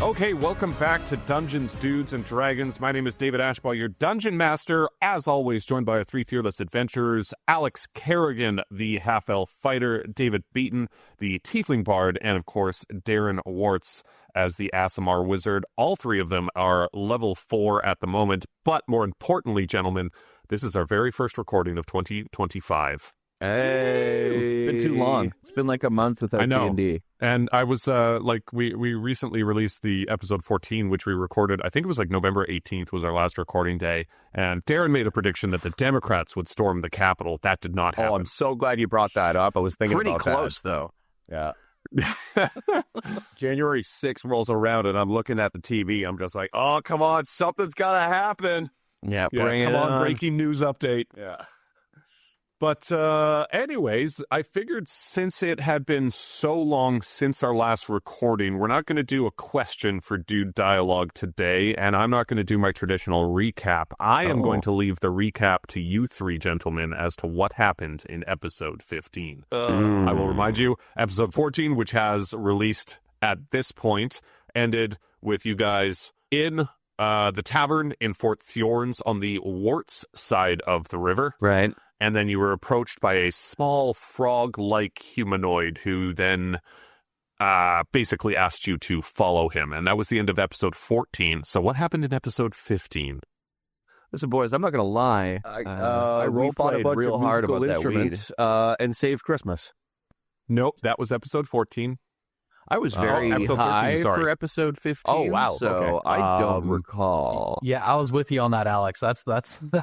Okay, welcome back to Dungeons, Dudes, and Dragons. My name is David Ashbaugh, your Dungeon Master, as always, joined by our three fearless adventurers, Alex Kerrigan, the half-elf fighter, David Beaton, the tiefling bard, and, of course, Darren Wartz as the Aasimar wizard. All three of them are level 4 at the moment, but more importantly, gentlemen, this is our very first recording of 2025. Hey, it's been too long. It's been like a month without D&D. And I was we recently released the episode 14, which we recorded. I think it was like November 18th was our last recording day. And Darren made a prediction that the Democrats would storm the Capitol. That did not happen. Oh, I'm so glad you brought that up. I was thinking Pretty about close, that. though. Yeah. January 6th rolls around and I'm looking at the TV. I'm just like, oh, come on, something's got to happen. Yeah, come on, breaking news update. Yeah. But anyways, I figured since it had been so long since our last recording, we're not going to do a question for Dude Dialogue today, and I'm not going to do my traditional recap. I am going to leave the recap to you three gentlemen as to what happened in episode 15. I will remind you, episode 14, which has released at this point, ended with you guys in the tavern in Fort Thorns on the Wartz side of the river. Right. And then you were approached by a small frog-like humanoid who then basically asked you to follow him. And that was the end of episode 14. So what happened in episode 15? Listen, boys, I'm not going to lie. I role-played real hard about that weed. And saved Christmas. Nope, that was episode 14. I was very episode 13, high sorry. for episode 15. Oh, wow, So okay. I don't recall. Yeah, I was with you on that, Alex. That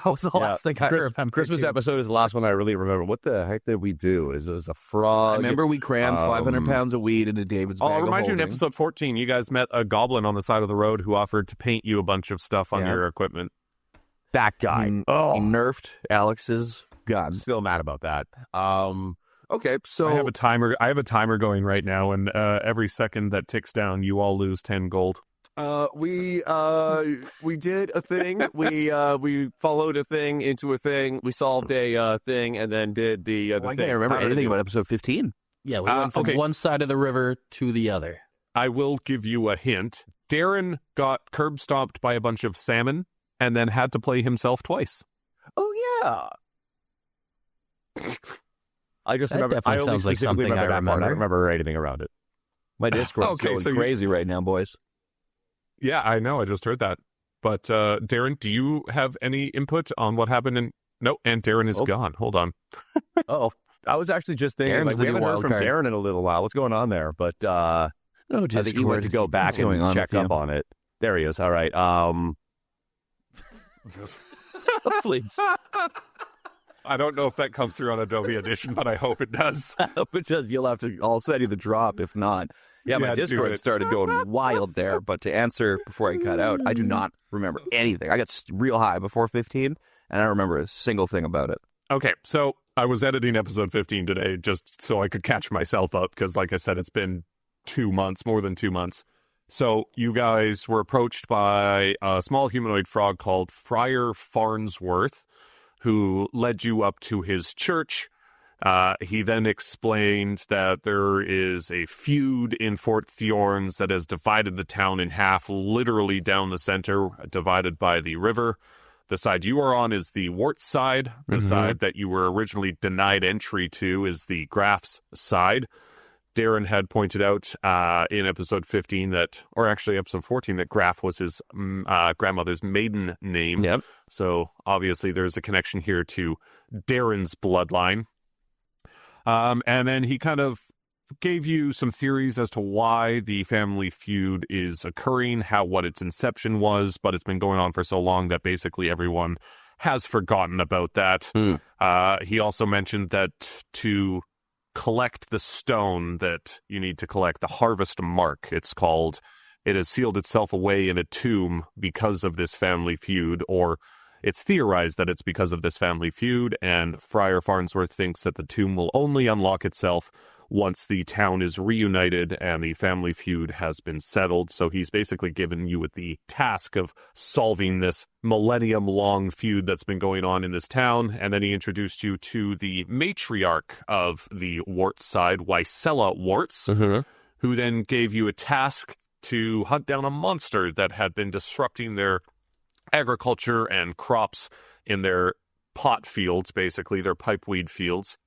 was the last thing I remember. Christmas too. episode is the last one I really remember. What the heck did we do? It was a frog. I remember we crammed 500 pounds of weed into David's bag I'll of remind you in holding. episode 14, you guys met a goblin on the side of the road who offered to paint you a bunch of stuff on your equipment. That guy. He nerfed Alex's gun. Still mad about that. Okay, so I have a timer going right now, and every second that ticks down, you all lose 10 gold. we did a thing. We followed a thing into a thing. We solved a thing, and then did the I thing. can't remember anything about episode 15. Yeah, we went from one side of the river to the other. I will give you a hint. Darren got curb stomped by a bunch of salmon and then had to play himself twice. Oh yeah. I just That remember. definitely I only sounds like specifically something I remember that part. I don't remember. remember anything around it. My Discord's Okay, going so you- crazy. Crazy right now, boys. Yeah, I know. I just heard that. But Darren, do you have any input on what happened in... No, and Darren is gone. Hold on. Oh, I was actually just thinking, Darren's like, we the new haven't heard wild from card. Darren in a little while. What's going on there? But no, I think he went to go back going and on check with up you? on it. There he is. All right. Please. I don't know if that comes through on Adobe Edition, but I hope it does. Because you'll have to, I'll send you the drop if not. Yeah, my Yeah, do Discord it. started going wild there, but to answer before I cut out, I do not remember anything. I got real high before 15, and I don't remember a single thing about it. Okay, so I was editing episode 15 today just so I could catch myself up because, like I said, it's been 2 months, more than 2 months. So you guys were approached by a small humanoid frog called Friar Farnsworth, who led you up to his church. He then explained that there is a feud in Fort Thorns that has divided the town in half, literally down the center, divided by the river. The side you are on is the Wartz side. The side that you were originally denied entry to is the Graf's side. Darren had pointed out in episode 15 that, or actually episode 14, that Graf was his grandmother's maiden name. Yep. So obviously there's a connection here to Darren's bloodline. And then he kind of gave you some theories as to why the family feud is occurring, what its inception was, but it's been going on for so long that basically everyone has forgotten about that. He also mentioned that to collect the stone that you need to collect, the harvest mark, it's called, it has sealed itself away in a tomb because of this family feud, or it's theorized that it's because of this family feud, and Friar Farnsworth thinks that the tomb will only unlock itself once the town is reunited and the family feud has been settled. So he's basically given you with the task of solving this millennium-long feud that's been going on in this town, and then he introduced you to the matriarch of the Wartz side, Wysella Wartz, who then gave you a task to hunt down a monster that had been disrupting their agriculture and crops in their pot fields, basically, their pipeweed fields.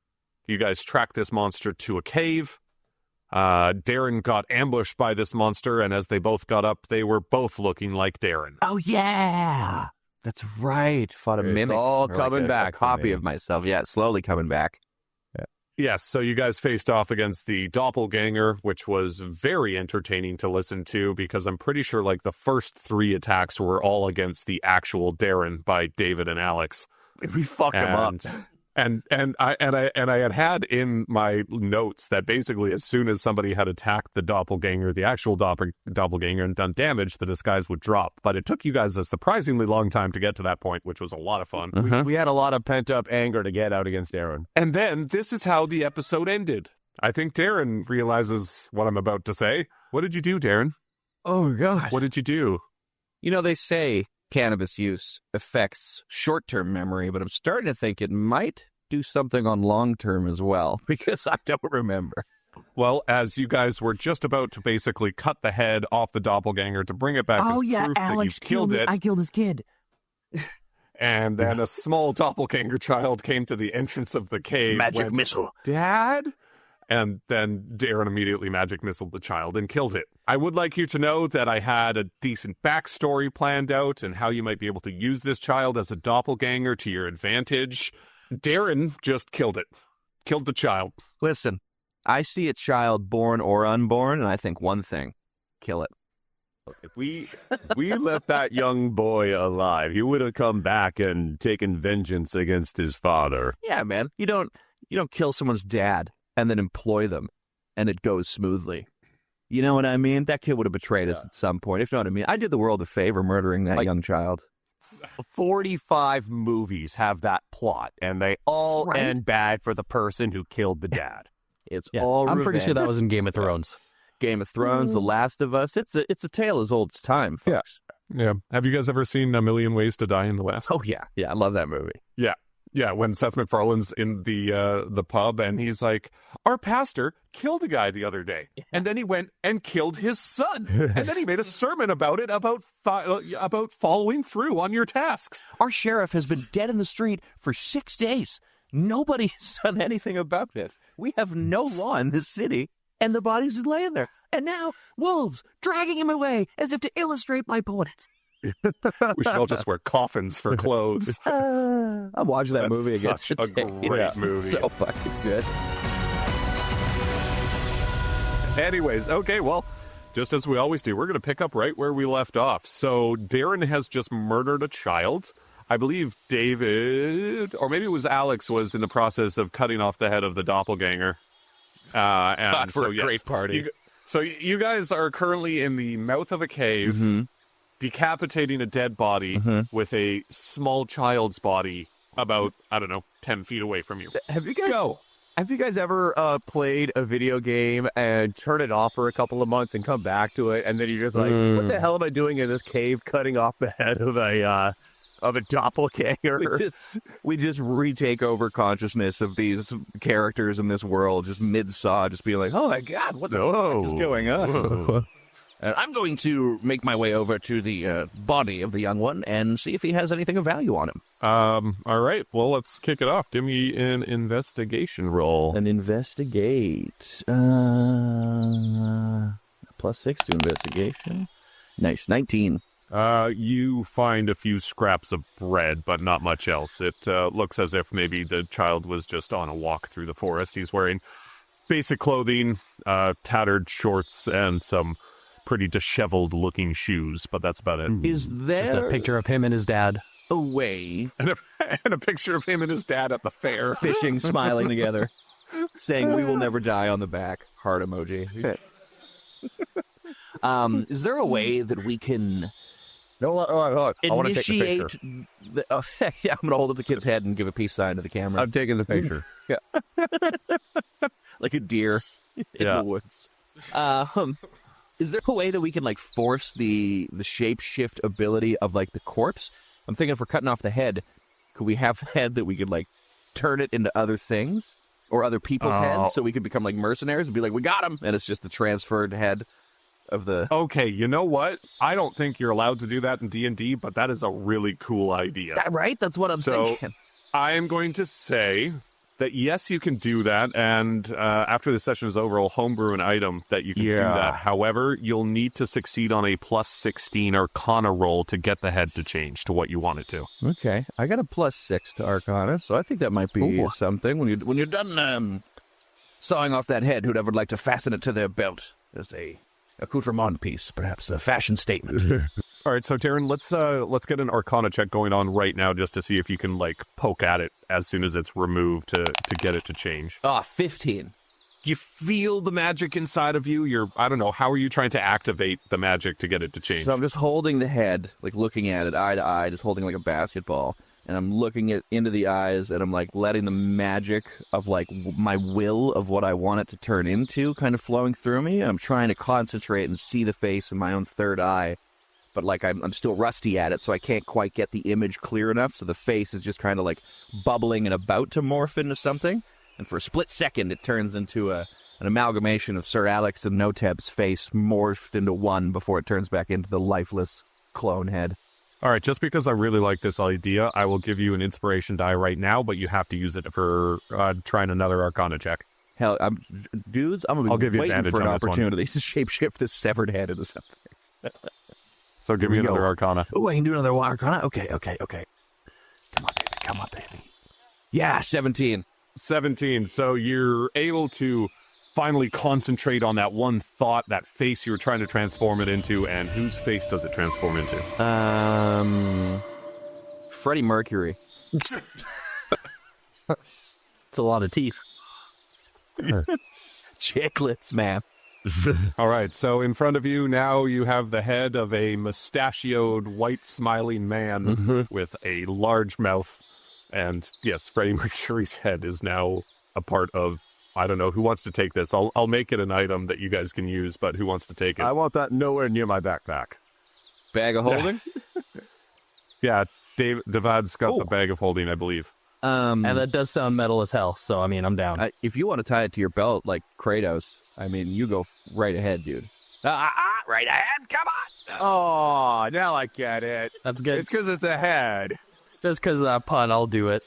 You guys track this monster to a cave. Darren got ambushed by this monster, and as they both got up, they were both looking like Darren. Oh, yeah. That's right. Fought a mimic. It's all or coming like back. A copy of myself. Yeah, slowly coming back. Yes, so you guys faced off against the doppelganger, which was very entertaining to listen to because I'm pretty sure like the first 3 attacks were all against the actual Darren by David and Alex. We fucked him up. And I had in my notes that basically as soon as somebody had attacked the doppelganger, the actual doppelganger, and done damage, the disguise would drop. But it took you guys a surprisingly long time to get to that point, which was a lot of fun. We had a lot of pent-up anger to get out against Aaron. And then this is how the episode ended. I think Darren realizes what I'm about to say. What did you do, Darren? Oh, God. What did you do? You know, they say cannabis use affects short-term memory, but I'm starting to think it might do something on long-term as well, because I don't remember. Well, as you guys were just about to basically cut the head off the doppelganger to bring it back as proof that you killed it. I killed his kid. And then a small doppelganger child came to the entrance of the cave. Magic missile. Dad? And then Darren immediately magic missiled the child and killed it. I would like you to know that I had a decent backstory planned out and how you might be able to use this child as a doppelganger to your advantage. Darren just killed it. Killed the child. Listen, I see a child born or unborn, and I think one thing. Kill it. If we left that young boy alive, he would have come back and taken vengeance against his father. Yeah, man. You don't kill someone's dad and then employ them, and it goes smoothly. You know what I mean? That kid would have betrayed us at some point. If you know what I mean. I did the world a favor murdering that young child. 45 movies have that plot, and they all end bad for the person who killed the dad. It's all I'm pretty revenge. sure that was in Game of Thrones. Game of Thrones, The Last of Us. It's a tale as old as time, folks. Yeah. Have you guys ever seen A Million Ways to Die in the West? Oh, yeah. Yeah, I love that movie. Yeah, when Seth MacFarlane's in the pub and he's like, our pastor killed a guy the other day. And then he went and killed his son. And then he made a sermon about it, about following through on your tasks. Our sheriff has been dead in the street for 6 days. Nobody has done anything about it. We have no law in this city, and the body's just laying there. And now, wolves dragging him away as if to illustrate my point. We should all just wear coffins for clothes. I'm watching that That's movie again. such a great movie. So fucking good. Anyways, okay, well, just as we always do, we're going to pick up right where we left off. So Darren has just murdered a child. I believe David, or maybe it was Alex, was in the process of cutting off the head of the doppelganger. And for a great party. So you guys are currently in the mouth of a cave, decapitating a dead body with a small child's body about, 10 feet away from you. Have you guys ever played a video game and turn it off for a couple of months and come back to it, and then you're just like, what the hell am I doing in this cave cutting off the head of a doppelganger? We just retake over consciousness of these characters in this world, just mid-saw, just being like, oh my god, what the fuck is going on? And I'm going to make my way over to the body of the young one and see if he has anything of value on him. All right, well, let's kick it off. Give me an investigation roll. An investigate. +6 to investigation. Nice, 19. You find a few scraps of bread, but not much else. It looks as if maybe the child was just on a walk through the forest. He's wearing basic clothing, tattered shorts, and some pretty disheveled-looking shoes, but that's about it. Is there Just a picture of him and his dad. a way And a picture of him and his dad at the fair. fishing, smiling together, saying we will never die on the back, heart emoji? Is there a way that we can No, I want to take the initiate picture. yeah, I'm gonna hold up the kid's head and give a peace sign to the camera. I'm taking the picture. Like a deer in the woods. Is there a way that we can like force the shape shift ability of like the corpse? I'm thinking if we're cutting off the head, could we have the head that we could like turn it into other things or other people's heads, so we could become like mercenaries and be like, we got him, and it's just the transferred head. of the... Okay, you know what? I don't think you're allowed to do that in D&D, but that is a really cool idea. Right? That's what I'm thinking. I am going to say that yes, you can do that, and after the session is over, I'll homebrew an item that you can do that. However, you'll need to succeed on a plus 16 Arcana roll to get the head to change to what you want it to. Okay, I got a plus 6 to Arcana, so I think that might be something. When you're done sawing off that head, who'd ever like to fasten it to their belt as a accoutrement piece, perhaps a fashion statement. All right, so Darren, let's get an Arcana check going on right now just to see if you can like poke at it as soon as it's removed to get it to change. 15. You feel the magic inside of you. I don't know, how are you trying to activate the magic to get it to change? So I'm just holding the head, like looking at it eye to eye, just holding like a basketball, and I'm looking into the eyes, and I'm like letting the magic of like my will of what I want it to turn into kind of flowing through me. I'm trying to concentrate and see the face in my own third eye. But like I'm still rusty at it, so I can't quite get the image clear enough. So the face is just kind of like bubbling and about to morph into something. And for a split second, it turns into an amalgamation of Sir Alex and Noteb's face morphed into one before it turns back into the lifeless clone head. All right, just because I really like this idea, I will give you an inspiration die right now, but you have to use it for trying another Arcana check. Hell, dudes, I'm I'll going to give be you waiting advantage for an on this one. opportunity to shapeshift this severed head into something. So give me another Arcana. Oh, I can do another Arcana? Okay. Come on, baby. Yeah, 17. 17. So you're able to finally concentrate on that one thought, that face you were trying to transform it into, and whose face does it transform into? Freddie Mercury. It's a lot of teeth. Chicklets, man. All right, so in front of you now you have the head of a mustachioed, white, smiling man with a large mouth. And yes, Freddie Mercury's head is now a part of, I don't know, who wants to take this? I'll make it an item that you guys can use, but who wants to take it? I want that nowhere near my backpack. Bag of holding? Yeah, Devad's got the bag of holding, I believe. And that does sound metal as hell, so I mean, I'm down. If you want to tie it to your belt like Kratos, I mean, you go right ahead, dude. Right ahead, come on! Oh, now I get it. That's good. It's because it's a head. Just because of that pun, I'll do it.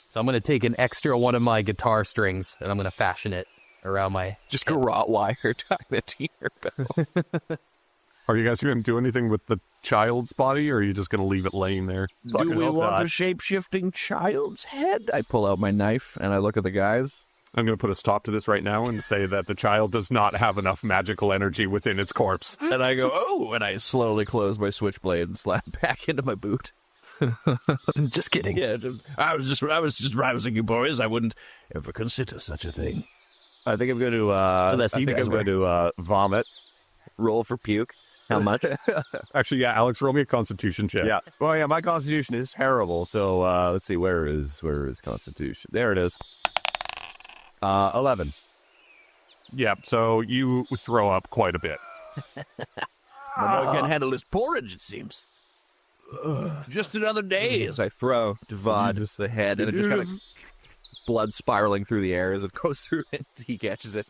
So I'm going to take an extra one of my guitar strings, and I'm going to fashion it around my... Just garrote wire, tie it to your belt. Are you guys going to do anything with the child's body, or are you just going to leave it laying there? Do we want a shape-shifting child's head? I pull out my knife, and I look at the guys. I'm going to put a stop to this right now and say that the child does not have enough magical energy within its corpse. And I go, oh, and I slowly close my switchblade and slap back into my boot. Just kidding. Yeah, I was just rousing you boys. I wouldn't ever consider such a thing. I think I'm going to vomit. Roll for puke. How much? Actually, yeah, Alex, roll me a Constitution check. Yeah. Well, yeah, my Constitution is terrible. So let's see, where is Constitution? There it is. 11. Yeah, so you throw up quite a bit. My boy can't handle his porridge, it seems. Just another day. As I throw Devad the head, and it just kind of blood spiraling through the air as it goes through it. He catches it.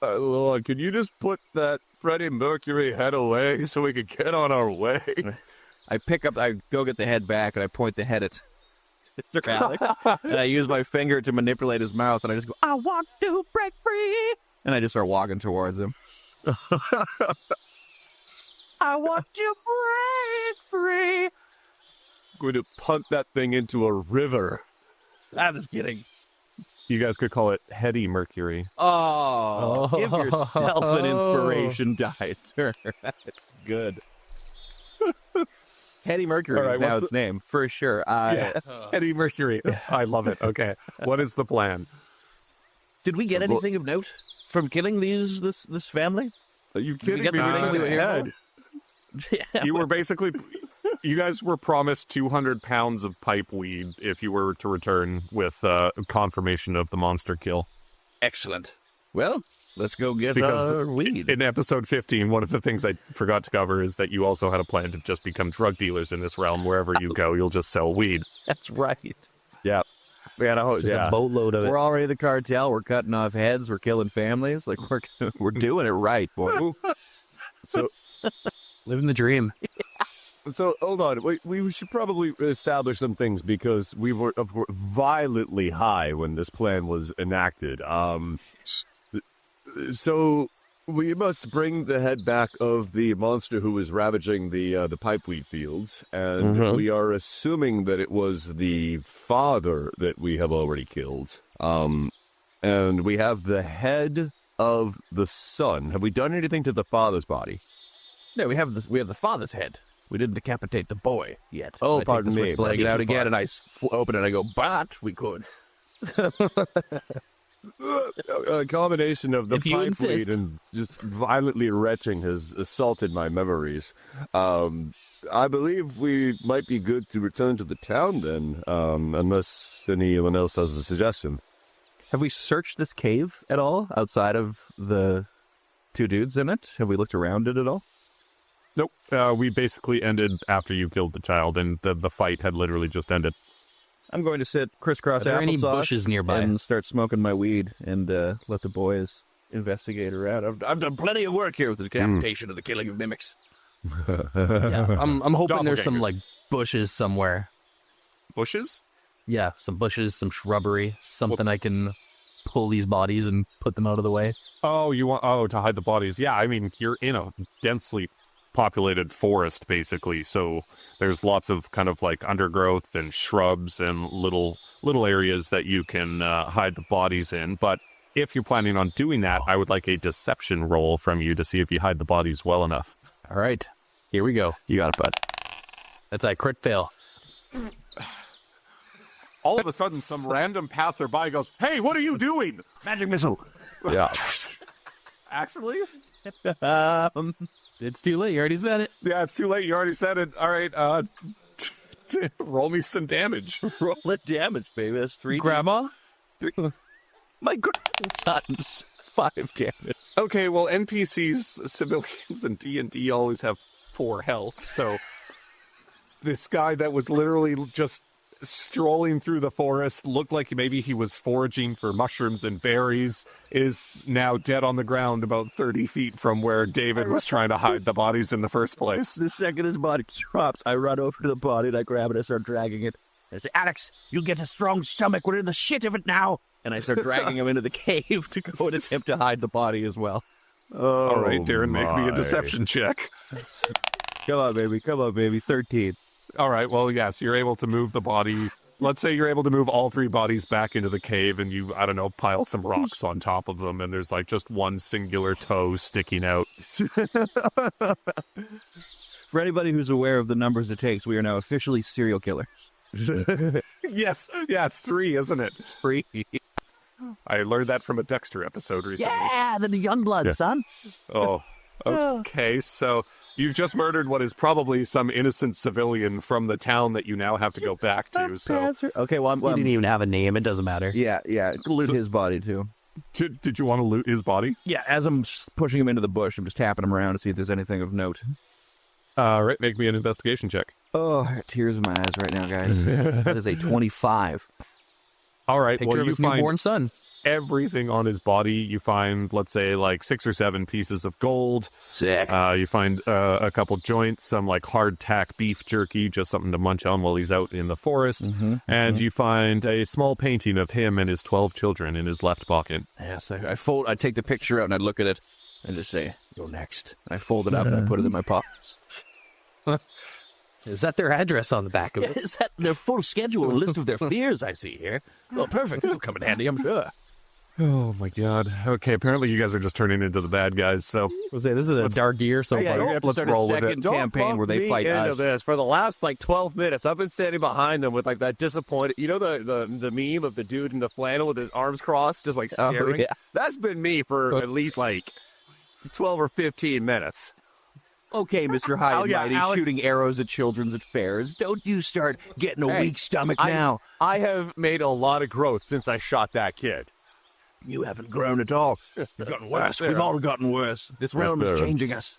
Lord, could you just put that Freddie Mercury head away so we could get on our way? I go get the head back, and I point the head at Mr. Alex, and I use my finger to manipulate his mouth, and I just go, I want to break free, and I just start walking towards him. I want to break free. I'm going to punt that thing into a river. I was kidding. You guys could call it Heady Mercury. Oh, give yourself an inspiration die, sir. That's good. Heady Mercury is now its name, for sure. Heady Mercury. I love it. Okay. What is the plan? Did we get anything of note from killing this family? Are you kidding me? Yeah. You were basically... You guys were promised 200 pounds of pipe weed if you were to return with confirmation of the monster kill. Excellent. Well, let's go get our weed. In episode 15, one of the things I forgot to cover is that you also had a plan to just become drug dealers in this realm. Wherever you go, you'll just sell weed. That's right. Yeah. Man, Just a boatload of it. We're already the cartel. We're cutting off heads. We're killing families. Like, we're doing it right, boy. So, Living the dream. so hold on. We should probably establish some things because we were violently high when this plan was enacted. So we must bring the head back of the monster who was ravaging the pipeweed fields, and we are assuming that it was the father that we have already killed. And we have the head of the son. Have we done anything to the father's body? No, we have the father's head. We didn't decapitate the boy yet. Oh, pardon me. Leg it out again, and I open it and I go, but we could. A combination of the If you insist. pipeweed and just violently retching has assaulted my memories. I believe we might be good to return to the town then, unless anyone else has a suggestion. Have we searched this cave at all outside of the two dudes in it? Have we looked around it at all? Nope. We basically ended after you killed the child, and the fight had literally just ended. I'm going to sit crisscross Are there any applesauce bushes nearby? and start smoking my weed and let the boys investigate around. I've done plenty of work here with the decapitation of the killing of mimics. Yeah, I'm hoping there's some Doppelgangers. like bushes somewhere. Bushes? Yeah, some bushes, some shrubbery, something I can pull these bodies and put them out of the way. Oh, you want to hide the bodies? Yeah, I mean you're in a densely populated forest basically, so there's lots of kind of like undergrowth and shrubs and little areas that you can hide the bodies in. But if you're planning on doing that, I would like a deception roll from you to see if you hide the bodies well enough. All right, here we go. You got it, bud. That's a crit fail. All of a sudden, some random passerby goes, "Hey, what are you doing?" Magic missile. Yeah. Actually? It's too late. You already said it. Yeah, it's too late. You already said it. All right, roll me some damage. Roll the damage, baby. That's 3. Grandma? My grandson's 5 damage. Okay, well, NPCs, civilians, and D&D always have 4 health, so this guy that was literally just strolling through the forest, looked like maybe he was foraging for mushrooms and berries, is now dead on the ground about 30 feet from where David was trying to hide the bodies in the first place. The second his body drops, I run over to the body and I grab it and start dragging it. I say, Alex, you get a strong stomach. We're in the shit of it now. And I start dragging him into the cave to go and attempt to hide the body as well. All right, Darren, make me a deception check. Come on, baby. 13. All right, well, yes, you're able to move the body. Let's say you're able to move all 3 bodies back into the cave and you, I don't know, pile some rocks on top of them and there's like just one singular toe sticking out. For anybody who's aware of the numbers it takes, we are now officially serial killers. Yes, yeah, it's 3, isn't it? It's free. I learned that from a Dexter episode recently. Yeah, the young blood, son. Oh, okay, so you've just murdered what is probably some innocent civilian from the town that you now have to go back to, so... Okay, well, He didn't even have a name. It doesn't matter. Yeah, loot his body, too. Did you want to loot his body? Yeah, as I'm pushing him into the bush, I'm just tapping him around to see if there's anything of note. All right, make me an investigation check. Oh, I got tears in my eyes right now, guys. That is a 25. All right, Picture well, of you his find newborn son. everything on his body. You find, let's say, like 6 or 7 pieces of gold. Sick. You find a couple joints, some like hardtack beef jerky, just something to munch on while he's out in the forest. And you find a small painting of him and his 12 children in his left pocket. Yes, I take the picture out and I look at it and just say, "You're next." And I fold it up and I put it in my pockets. Is that their address on the back of it? Is that their full schedule, a list of their fears I see here? Well, perfect. This will come in handy, I'm sure. Oh my god. Okay, apparently you guys are just turning into the bad guys, so... We'll say this is a dark year so Yeah, far. we're gonna let's start roll a with it. second campaign where they fight into us. this. For the last like 12 minutes, I've been standing behind them with like that disappointed, you know, the meme of the dude in the flannel with his arms crossed, just like staring. yeah. That's been me for at least like 12 or 15 minutes. Okay, Mr. High and Mighty, Alex- shooting arrows at children at fairs. Don't you start getting a weak stomach I- now. I have made a lot of growth since I shot that kid. You haven't grown at all. You've gotten worse. We've all gotten worse. This realm is changing us.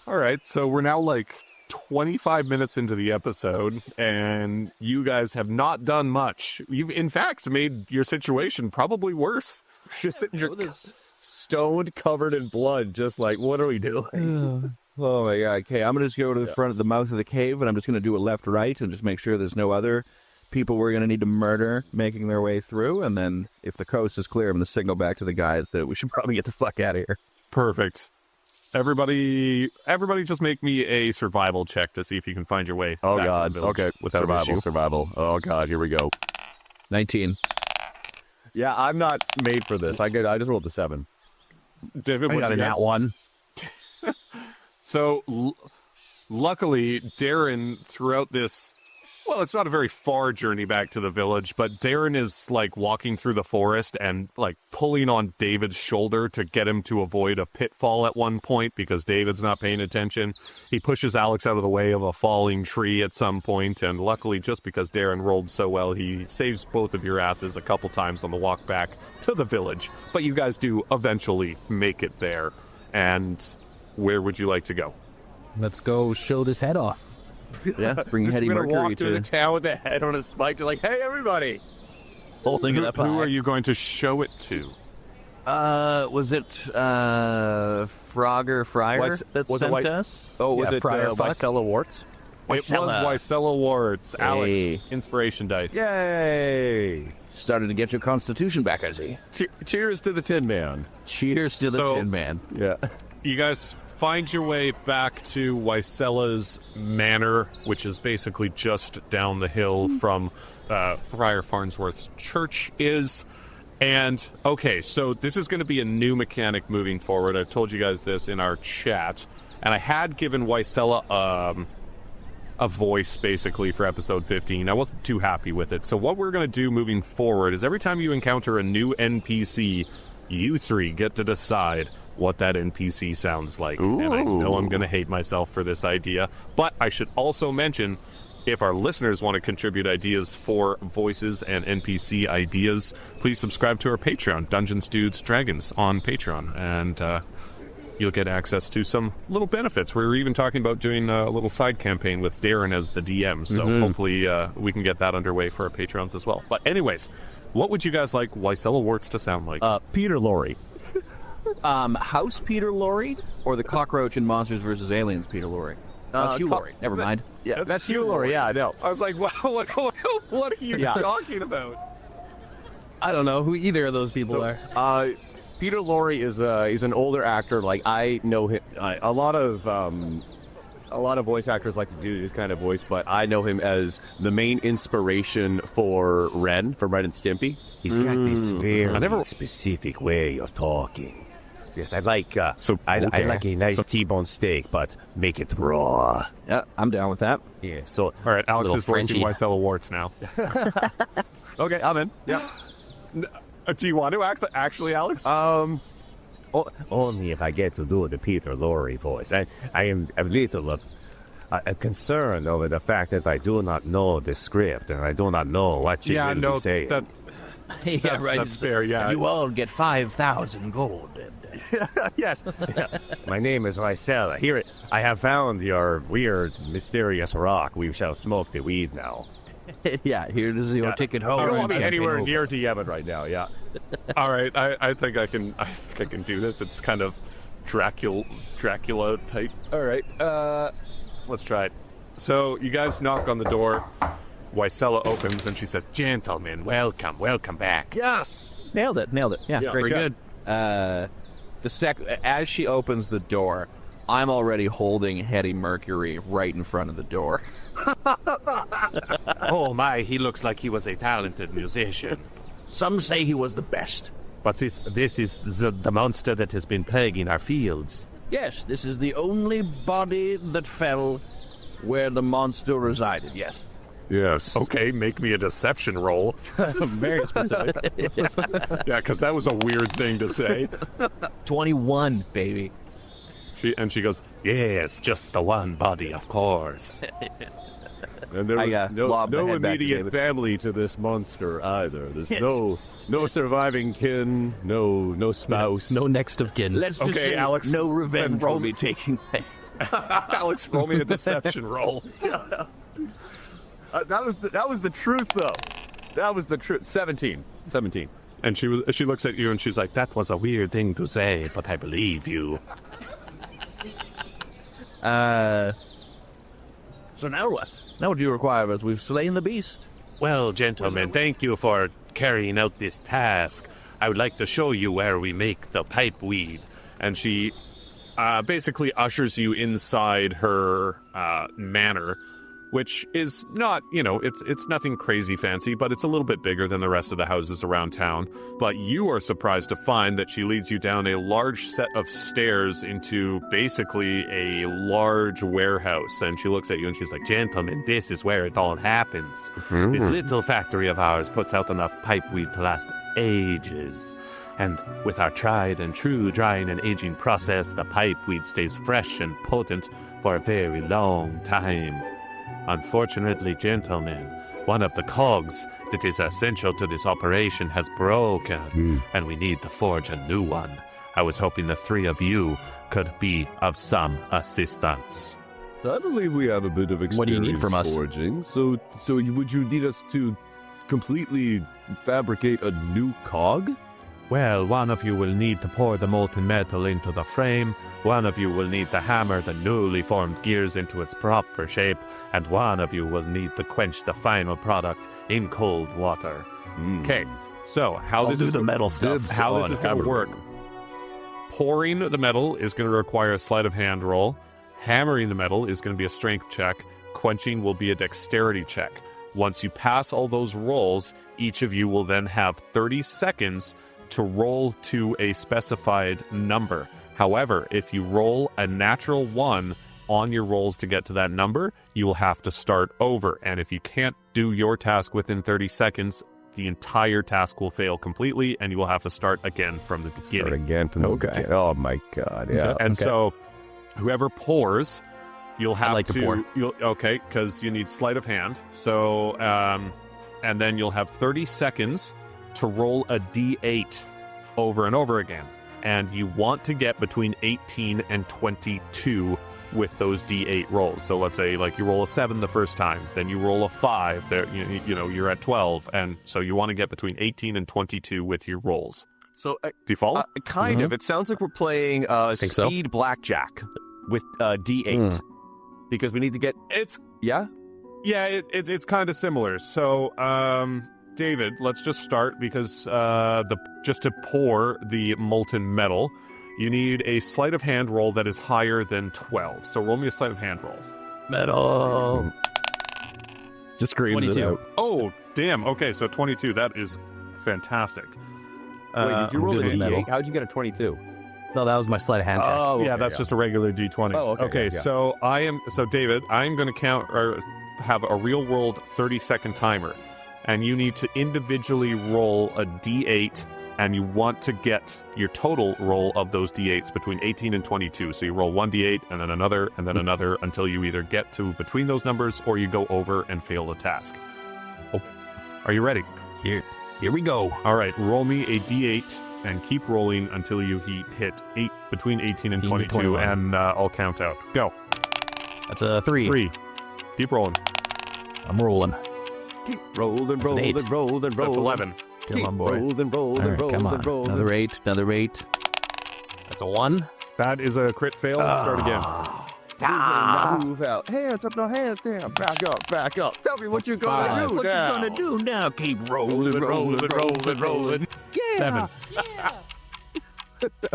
All right, so we're now like 25 minutes into the episode, and you guys have not done much. You've, in fact, made your situation probably worse. Just sitting here stoned, covered in blood, just like, what are we doing? Oh my god. Okay, I'm going to just go to the front of the mouth of the cave, and I'm just going to do a left-right and just make sure there's no other people we're going to need to murder making their way through. And then if the coast is clear, I'm going to signal back to the guys that we should probably get the fuck out of here. Perfect. Everybody just make me a survival check to see if you can find your way. Oh, back God. to the village Okay. without issue. Survival. Oh, God. Here we go. 19. Yeah, I'm not made for this. I just rolled a 7. David, I got a nat 1. So, luckily, Darren, throughout this, well, it's not a very far journey back to the village, but Darren is, like, walking through the forest and, like, pulling on David's shoulder to get him to avoid a pitfall at one point because David's not paying attention. He pushes Alex out of the way of a falling tree at some point, and luckily, just because Darren rolled so well, he saves both of your asses a couple times on the walk back to the village. But you guys do eventually make it there. And where would you like to go? Let's go show this head off. Yeah, bring Hetty We're gonna Mercury walk through to... the town with the head on a spike. They're like, hey, everybody. Holding it up high. Who are you going to show it to? Was it Frogger Fryer that was it sent us? Oh, was Yeah, it Friar Fuck. Wycella Warts? It was Wycella Wards. Alex, Hey. inspiration dice. Yay! Starting to get your constitution back, I see. Cheers to the Tin Man. Cheers to the So- Tin Man. Yeah. You guys find your way back to Wycella's manor, which is basically just down the hill from Friar Farnsworth's church is. And, okay, so this is going to be a new mechanic moving forward. I've told you guys this in our chat. And I had given Wycella a voice, basically, for episode 15. I wasn't too happy with it. So what we're going to do moving forward is every time you encounter a new NPC, you three get to decide what that NPC sounds like. Ooh. And I know I'm going to hate myself for this idea, but I should also mention, if our listeners want to contribute ideas for voices and NPC ideas, please subscribe to our Patreon, Dungeons, Dudes, Dragons, on Patreon, and you'll get access to some little benefits. We were even talking about doing a little side campaign with Darren as the DM, so hopefully we can get that underway for our Patrons as well. But anyways, what would you guys like Wycella Warts to sound like? Peter Lorre. House Peter Lorre or the cockroach in Monsters vs. Aliens Peter Lorre? That's Hugh Laurie. Never mind. Yeah, that's Hugh Laurie. Yeah, I know. I was like, wow, what are you talking about? I don't know who either of those people are. Peter Lorre is he's an older actor. Like, I know him. A lot of voice actors like to do this kind of voice, but I know him as the main inspiration for Ren from Ren and Stimpy. He's got this very specific way of talking. Yes, I like I like a nice T-bone steak, but make it raw. Yeah, I'm down with that. Yeah, so All right, Alex Little is voicing Frenchie. Wycella Warts now. Okay, I'm in. Yeah. Do you want to actually, Alex? only if I get to do the Peter Lorre voice. I am a little concerned over the fact that I do not know the script and I do not know what you will be saying. That's fair, yeah. You all get 5,000 gold. Yes. My name is Wycella. Here, I have found your weird, mysterious rock. We shall smoke the weed now. Yeah, here is your ticket home. I don't want to be Campaign anywhere over. near Yemen right now. Yeah. All right, I think I can do this. It's kind of Dracula type. All right, let's try it. So you guys knock on the door. Wycella opens and she says, "Gentlemen, welcome back." Yes! Nailed it. Yeah, very good. As she opens the door, I'm already holding Hetty Mercury right in front of the door. Oh my, he looks like he was a talented musician. Some say he was the best. But this is the monster that has been plaguing our fields. Yes, this is the only body that fell where the monster resided, yes. Yes. Okay, make me a deception roll. Very specific. Yeah, because that was a weird thing to say. 21, baby. She goes, "Yes, just the one body, of course." And there I, was lobbed the no head back to immediate David. family to this monster either. There's no surviving kin, no spouse. No next of kin. Let's just Okay, say Alex, no revenge then roll will be taken. Alex, roll me a deception roll. That was the truth, though. That was the truth. 17. And she looks at you and she's like, that was a weird thing to say, but I believe you. So now what? Now what do you require of us? We've slain the beast. Well, gentlemen, thank you for carrying out this task. I would like to show you where we make the pipe weed. And she basically ushers you inside her manor, which is not, it's nothing crazy fancy, but it's a little bit bigger than the rest of the houses around town. But you are surprised to find that she leads you down a large set of stairs into basically a large warehouse. And she looks at you and she's like, gentlemen, this is where it all happens. Mm-hmm. This little factory of ours puts out enough pipe weed to last ages. And with our tried and true drying and aging process, the pipe weed stays fresh and potent for a very long time. Unfortunately, gentlemen, one of the cogs that is essential to this operation has broken, and we need to forge a new one. I was hoping the three of you could be of some assistance. I believe we have a bit of experience What do you need from us? forging. So would you need us to completely fabricate a new cog? Well, one of you will need to pour the molten metal into the frame, one of you will need to hammer the newly formed gears into its proper shape, and one of you will need to quench the final product in cold water. Okay, so how this is the metal stuff. How this is going to work. Pouring the metal is going to require a sleight of hand roll. Hammering the metal is going to be a strength check. Quenching will be a dexterity check. Once you pass all those rolls, each of you will then have 30 seconds to roll to a specified number. However, if you roll a natural 1 on your rolls to get to that number, you will have to start over. And if you can't do your task within 30 seconds, the entire task will fail completely, and you will have to start again from the beginning. Start again from the beginning. Oh my god, yeah. And so, whoever pours, you'll have to pour. Okay, because you need sleight of hand. So, and then you'll have 30 seconds to roll a d8 over and over again. And you want to get between 18 and 22 with those d8 rolls. So let's say like you roll a 7 the first time, then you roll a 5, there you're at 12, and so you want to get between 18 and 22 with your rolls. So Default? kind of. It sounds like we're playing speed blackjack with D8 because we need to get. It's Yeah. it's kind of similar. So David, let's just start because just to pour the molten metal, you need a sleight of hand roll that is higher than 12. So roll me a sleight of hand roll. Metal. Just screams 22. it out. Oh, damn. Okay, so 22. That is fantastic. Wait, did you roll a doing metal. D8? How'd you get a 22? No, that was my sleight of hand check. Oh, yeah, that's just a regular D20. Oh, okay. Yeah. So David, I'm going to count or have a real world 30-second timer, and you need to individually roll a D8, and you want to get your total roll of those D8s between 18 and 22. So you roll one D8 and then another and then another until you either get to between those numbers or you go over and fail the task. Oh. Are you ready? Here we go. All right, roll me a D8 and keep rolling until you hit between 18 and 22, 21. and I'll count out. Go. That's a 3. 3. Keep rolling. I'm rolling. Keep rolling, That's an 8. rolling. So that's 11. Come on, boy. Rolling, All right, come on. Another 8. That's a 1. That is a crit fail. Start again. Move out. Hands up, no hands down. Back up. Tell me what you're gonna 5. do What now. you gonna do now? Keep rolling. 7.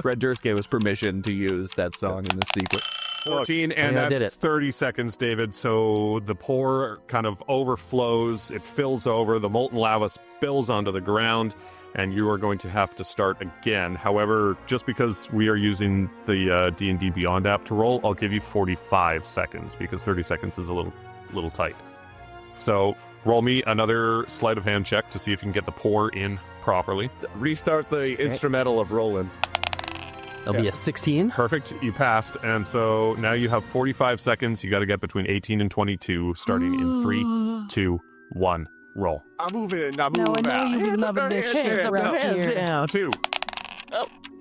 Fred Durst gave us permission to use that song in the sequence. 14, and I did that's it. 30 seconds, David. So the pour kind of overflows. It fills over. The molten lava spills onto the ground, and you are going to have to start again. However, just because we are using the D&D Beyond app to roll, I'll give you 45 seconds because 30 seconds is a little tight. So roll me another sleight of hand check to see if you can get the pour in properly. Restart the instrumental of rolling. That'll be a 16. Perfect. You passed. And so now you have 45 seconds. You got to get between 18 and 22, starting in 3, 2, 1. Roll. I'm moving. I'm Now moving I know out. you be Hands up, loving no this hands shit down. around here. 2,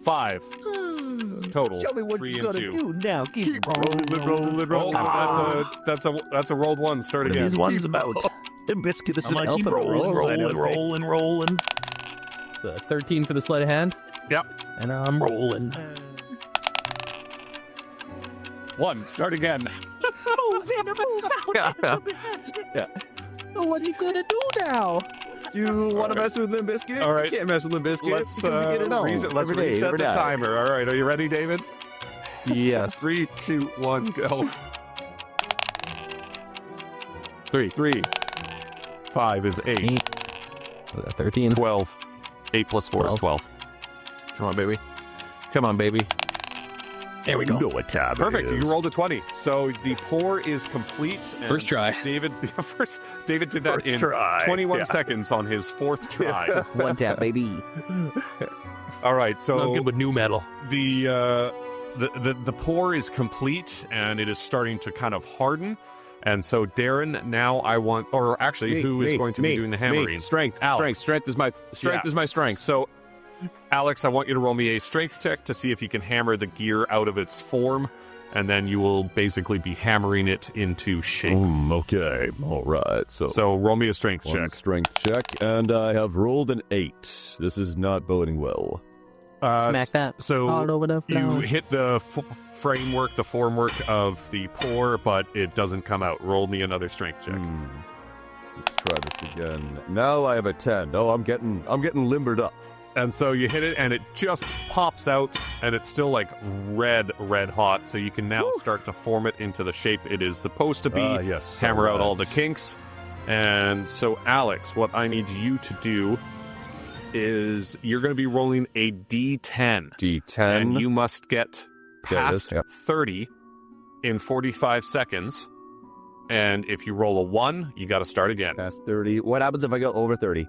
5, total. Show me what 3 you're and gonna 2. do now. Keep Roll. That's a rolled one. Start again. These ones about biscuit. This is I'm gonna keep rolling. It's a 13 for the sleight of hand. Yep. And I'm rolling. 1. Start again. What are you gonna do now? You want to mess with Limp Bizkit? All right. You can't mess with Limp Bizkit. Let's Every day, reset every the day. timer. All right, are you ready, David? Yes. 3, 2, 1, go. 3. 5 is 8. 13. 12. 8 plus 4 is 12. Come on, baby. Come on, baby. There we go. You know what time Perfect. it is. You rolled a 20. So the pour is complete. and First try. David did that First in try. 21 seconds on his 4th try. One tap, baby. All right. So I'm good with new metal. the pour is complete and it is starting to kind of harden. And so Darren, now I want, or actually, who is going to be doing the hammering? Strength. Alex. Strength is my strength. So, Alex, I want you to roll me a strength check to see if you can hammer the gear out of its form, and then you will basically be hammering it into shape. Okay. All right. So roll me a strength One check. strength check, and I have rolled an 8. This is not boding well. Smack that all So over the you floor. hit the formwork of the pour, but it doesn't come out. Roll me another strength check. Let's try this again. Now I have a 10. Oh, I'm getting limbered up. And so you hit it, and it just pops out, and it's still like red hot. So you can now start to form it into the shape it is supposed to be. Yes. Hammer out alright. all the kinks. And so, Alex, what I need you to do is you're going to be rolling a D10. D10. And you must get There it is, past yep. 30 in 45 seconds. And if you roll a 1, you got to start again. Past 30. What happens if I go over 30?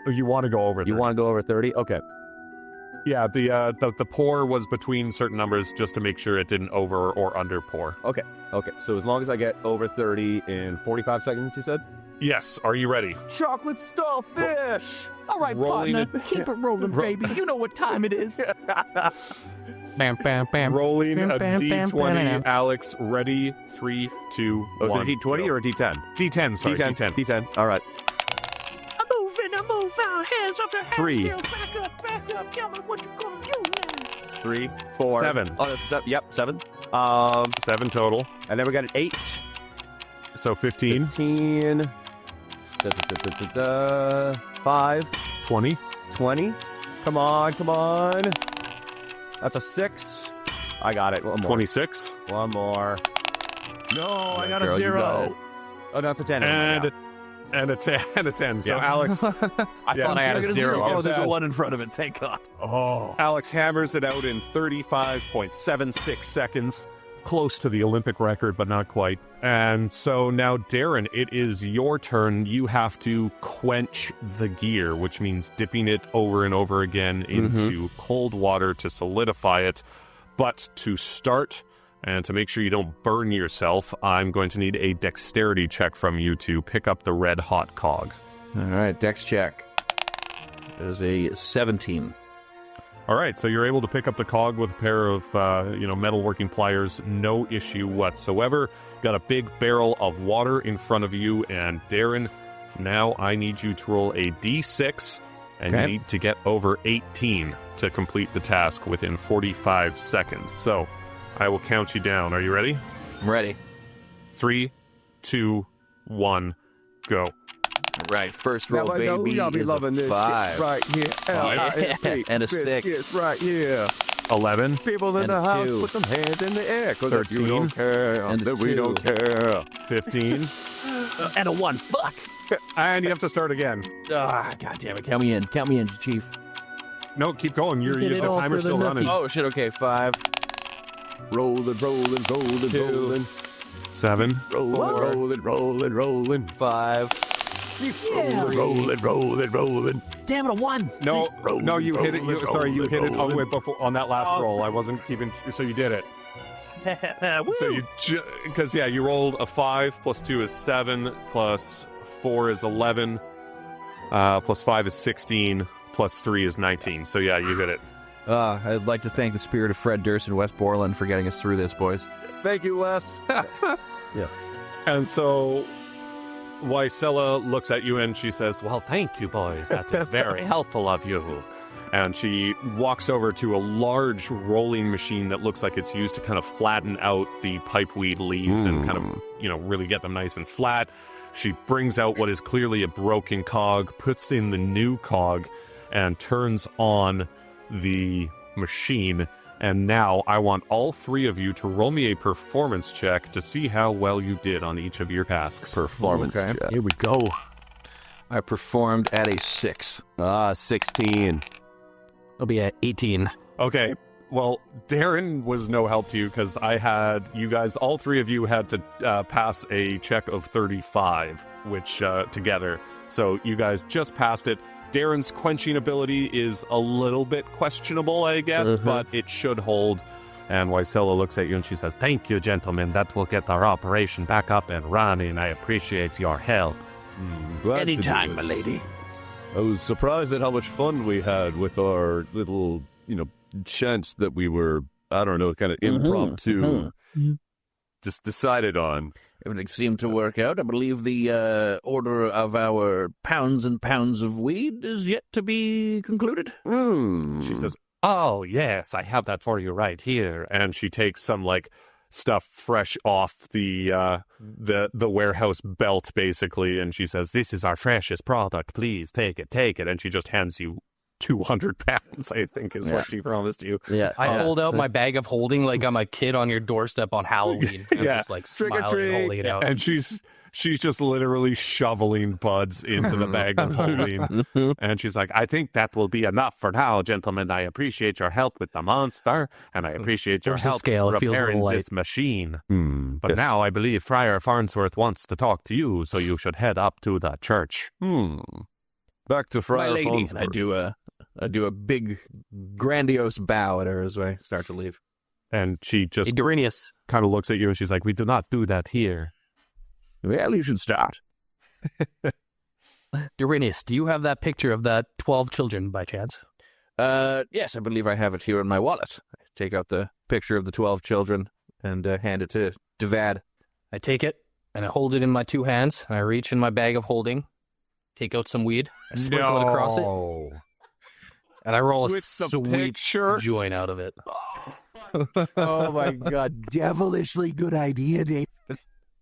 You want to go over 30. You want to go over 30? Okay. Yeah, the pour was between certain numbers just to make sure it didn't over or under pour. Okay. So as long as I get over 30 in 45 seconds, you said? Yes, are you ready? Chocolate starfish! All right, Rolling partner. Keep it rolling, baby. You know what time it is. Bam, bam, bam. Rolling Bam, a bam, bam, D20. bam. Alex, ready? 3, 2, Oh, is it 1. a D20 or a D10? D10, sorry, D10. D10. All right. I move out, hands up the 3. back up, tell me what you gonna do now. 3, 4. 7. Oh, that's 7. Yep, 7. 7 total. And then we got an 8. So 15. 15. 5. 20. 20. Come on. That's a 6. I got it. One more. 26. One more. No, I got girl, a you 0. got it. Oh, that's a 10. And a 10. So Yeah. Alex, I thought I had a 0. Oh, there's a 1 in front of it. Thank God. Alex hammers it out in 35.76 seconds. Close to the Olympic record, but not quite. And so now, Darren, it is your turn. You have to quench the gear, which means dipping it over and over again into cold water to solidify it. But to start, and to make sure you don't burn yourself, I'm going to need a dexterity check from you to pick up the red hot cog. All right, dex check. It is a 17. All right, so you're able to pick up the cog with a pair of, metalworking pliers, no issue whatsoever. Got a big barrel of water in front of you, and Darren, now I need you to roll a d6, and you need to get over 18 to complete the task within 45 seconds. So I will count you down. Are you ready? I'm ready. 3, 2, 1, go. All right, first roll, Now I know baby, y'all be is loving a this 5. shit right here. L-I-F-E. And a 6. Biscuits right here. 11, People in And the a house, 2. put them hands in the air. Because if you 13. don't care, And a then we 2. don't care. 15, And a 1, fuck. and you have to start again. Ah, God damn it. Count me in, Chief. No, keep going. did it The all timer's for the still running. Oh, shit, okay, 5. Rolling. 7, Rolling. 5. Rolling. Damn it, a 1. No, you hit it. You hit it on that last roll. I wasn't keeping. So you did it. So you because you rolled a 5 plus 2 is 7 plus 4 is 11 plus 5 is 16 plus 3 is 19. So yeah, you hit it. I'd like to thank the spirit of Fred Durst and West Borland for getting us through this, boys. Thank you, Les. Yeah. And so Wysella looks at you and she says, well, thank you, boys. That is very helpful of you. And she walks over to a large rolling machine that looks like it's used to kind of flatten out the pipeweed leaves and kind of, really get them nice and flat. She brings out what is clearly a broken cog, puts in the new cog, and turns on the machine. And now I want all three of you to roll me a performance check to see how well you did on each of your tasks. Performance check. Here we go. I performed at a 6. 16. I'll be at 18. Okay, well, Darren was no help to you because you guys, all three of you had to pass a check of 35, which together. So you guys just passed it. Darren's quenching ability is a little bit questionable, I guess, but it should hold. And Wysella looks at you and she says, thank you, gentlemen. That will get our operation back up and running. I appreciate your help. Glad Anytime, my lady. I was surprised at how much fun we had with our little, chants that we were, I don't know, kind of impromptu just decided on. Everything seemed to work out. I believe the order of our pounds and pounds of weed is yet to be concluded. She says, oh, yes, I have that for you right here. And she takes some, stuff fresh off the warehouse belt, basically, and she says, this is our freshest product, please take it, and she just hands you 200 pounds, I think is what she promised you. Yeah, I hold out my bag of holding like I'm a kid on your doorstep on Halloween. I'm just smiling, holding it out. And she's just literally shoveling buds into the bag of holding. And she's like, I think that will be enough for now, gentlemen. I appreciate your help with the monster, and I appreciate your help repairing this machine. But now I believe Friar Farnsworth wants to talk to you, so you should head up to the church. Back to Friar My lady, Farnsworth. and I do a big, grandiose bow at her as I start to leave. And she just Hey, Duranius. kind of looks at you and she's like, we do not do that here. Well, you should start. Duranius, do you have that picture of the 12 children by chance? Yes, I believe I have it here in my wallet. I take out the picture of the 12 children and hand it to Devad. I take it, and I hold it in my two hands, and I reach in my bag of holding, take out some weed, I sprinkle it across it, and I roll a sweet joint out of it. Oh, my God. Devilishly good idea, Dave.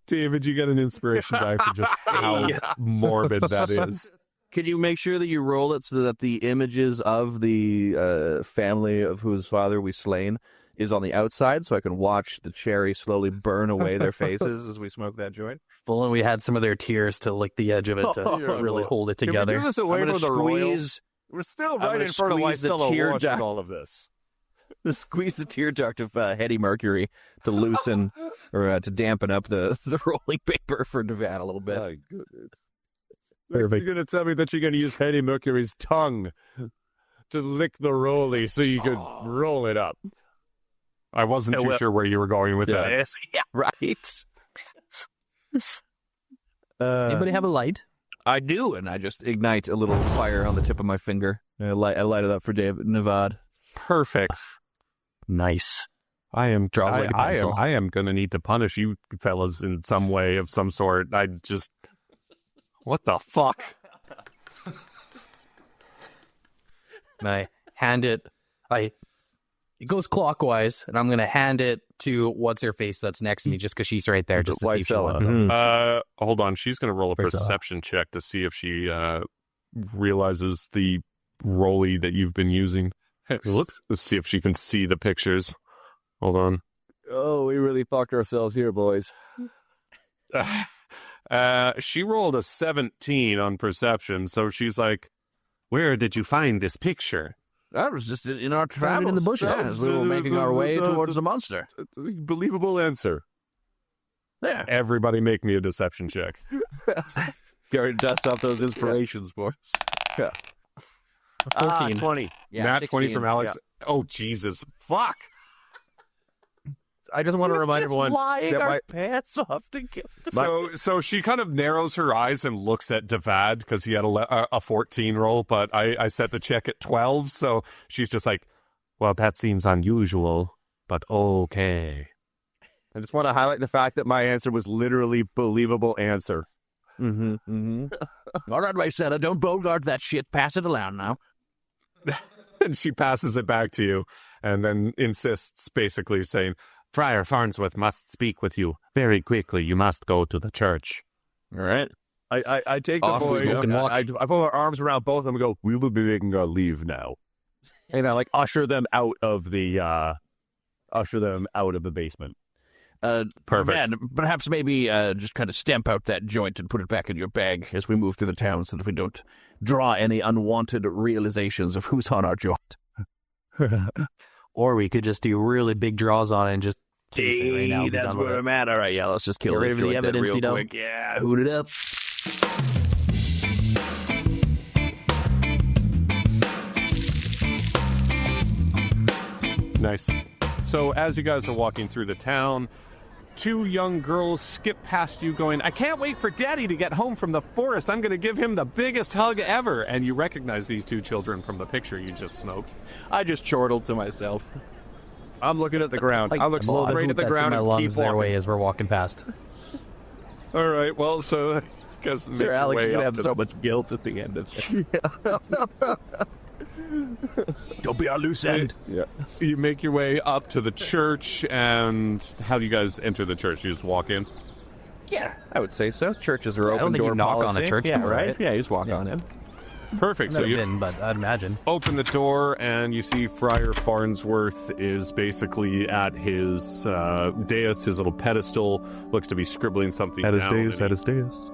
David, you get an inspiration die for just how morbid that is. Can you make sure that you roll it so that the images of the family of whose father we slain is on the outside, so I can watch the cherry slowly burn away their faces as we smoke that joint? Full, and we had some of their tears to lick the edge of it to really hold it together. Can we do this away from the royals? We're still right in front of Wysella watching all of this. Squeeze the tear duct of Hetty Mercury to loosen or to dampen up the rolling paper for Devad a little bit. My goodness. You're going to tell me that you're going to use Hetty Mercury's tongue to lick the rolly so you could roll it up. I wasn't too sure where you were going with that. Yeah, right. Anybody have a light? I do, and I just ignite a little fire on the tip of my finger. I light it up for David Nevad. Perfect. Nice. I am Draws like a pencil. I am going to need to punish you fellas in some way of some sort. What the fuck? And I hand it. It goes clockwise, and I'm going to hand it to what's-her-face that's next to me just because she's right there, just to see if she wants it. Hold on. She's going to roll a perception check to see if she realizes the rolly that you've been using. Let's see if she can see the pictures. Hold on. Oh, we really fucked ourselves here, boys. She rolled a 17 on perception, so she's like, where did you find this picture? That was just in our travels. in the bushes. As we were making our way towards the monster. Believable answer. Yeah. Everybody make me a deception check. Gary, dust off those inspirations for us. Yeah. 14. 20. Yeah, Nat 16. 20 from Alex. Yeah. Oh, Jesus. Fuck. I just want to remind everyone that my pants off to gift. So she kind of narrows her eyes and looks at Devad because he had a 14 roll, but I set the check at 12, so she's just like, Well, that seems unusual, but okay. I just want to highlight the fact that my answer was literally believable answer. All right, Rosetta, don't bogart that shit. Pass it around now. And she passes it back to you and then insists, basically saying, Friar Farnsworth must speak with you very quickly. You must go to the church. All right. I take the boys, I put my arms around both of them and go, we will be making our leave now. And I usher them out of the basement. Perfect. Man, perhaps maybe just kind of stamp out that joint and put it back in your bag as we move through the town so that we don't draw any unwanted realizations of who's on our joint. Or we could just do really big draws on it and just taste it right now. That's where I'm at. All right, yeah, let's just kill this joint evidence, real quick. Yeah, hoot it up. Nice. So as you guys are walking through the town, two young girls skip past you going, I can't wait for Daddy to get home from the forest. I'm going to give him the biggest hug ever. And you recognize these two children from the picture you just smoked. I just chortled to myself. I'm looking at the ground. I look straight at the ground and keep their walking. way as we're walking past. All right, well, so... Sir Alex is going to have so much guilt at the end of it. Don't be our loose end. Yeah. You make your way up to the church, and how do you guys enter the church? You just walk in? Yeah, I would say so. Churches are open. I don't think door you knock policy. on a church Yeah, door, right? right? Yeah, you just walk on in. Perfect. So Never you been, but I'd imagine. open the door, and you see Friar Farnsworth is basically at his dais, his little pedestal, looks to be scribbling something down. At his dais.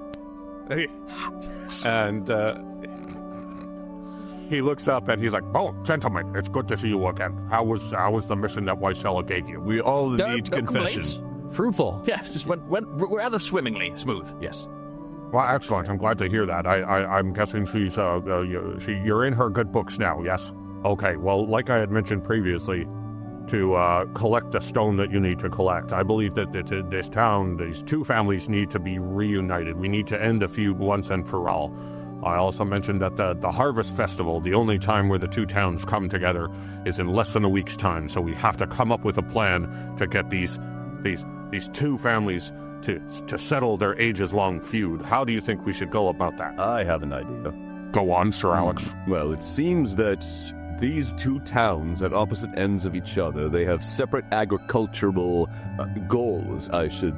And he looks up and he's like, "Oh, gentlemen, it's good to see you again. How was the mission that Wysella gave you? We all No need confession. complaints. Fruitful. Yeah, just went rather swimmingly smooth. Yes. Well, excellent. I'm glad to hear that. I'm guessing she's you're in her good books now. Yes. Okay. Well, like I had mentioned previously, to collect the stone that you need to collect. I believe that this town, these two families need to be reunited. We need to end the feud once and for all. I also mentioned that the Harvest Festival, the only time where the two towns come together, is in less than a week's time. So we have to come up with a plan to get these two families to settle their ages-long feud. How do you think we should go about that? I have an idea. Go on, Sir Alex. Well, it seems that these two towns at opposite ends of each other, they have separate agricultural goals, I should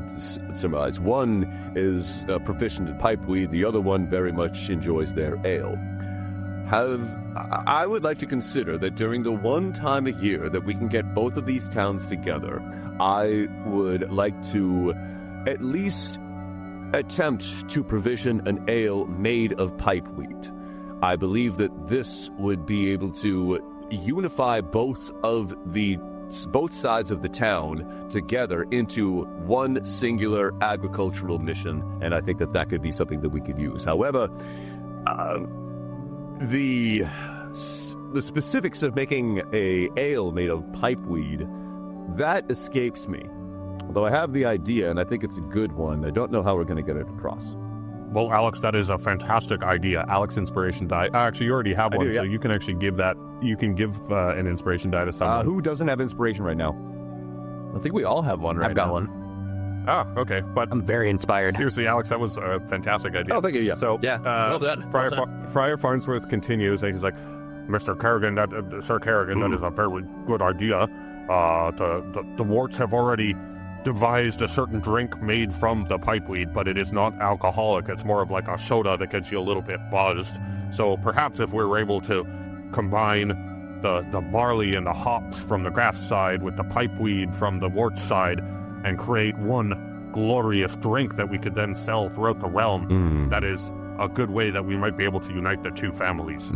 surmise. One is proficient in pipeweed, the other one very much enjoys their ale. I would like to consider that during the one time a year that we can get both of these towns together, I would like to at least attempt to provision an ale made of pipeweed. I believe that this would be able to unify both sides of the town together into one singular agricultural mission, and I think that could be something that we could use. However, the specifics of making a ale made of pipeweed, that escapes me. Although I have the idea, and I think it's a good one, I don't know how we're going to get it across. Well, Alex, that is a fantastic idea. Alex inspiration die. Actually, you already have one, so you can actually give that. You can give an inspiration die to someone. Who doesn't have inspiration right now? I think we all have one right now. I've got one. Oh, okay. But I'm very inspired. seriously, Alex, that was a fantastic idea. Oh, thank you. Yeah. So, Yeah, well done. Friar Farnsworth continues, and he's like, Mr. Kerrigan, Sir Kerrigan, that is a very good idea. The Warts have already devised a certain drink made from the pipeweed, but it is not alcoholic. It's more of like a soda that gets you a little bit buzzed. So perhaps if we were able to combine the barley and the hops from the Graff side with the pipeweed from the Wart side and create one glorious drink that we could then sell throughout the realm, that is a good way that we might be able to unite the two families.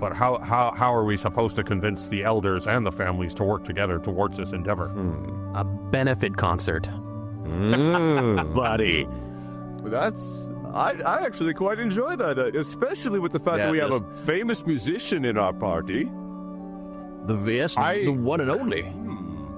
But how are we supposed to convince the elders and the families to work together towards this endeavor? A benefit concert. Buddy. I actually quite enjoy that, especially with the fact that we have a famous musician in our party. The one and only.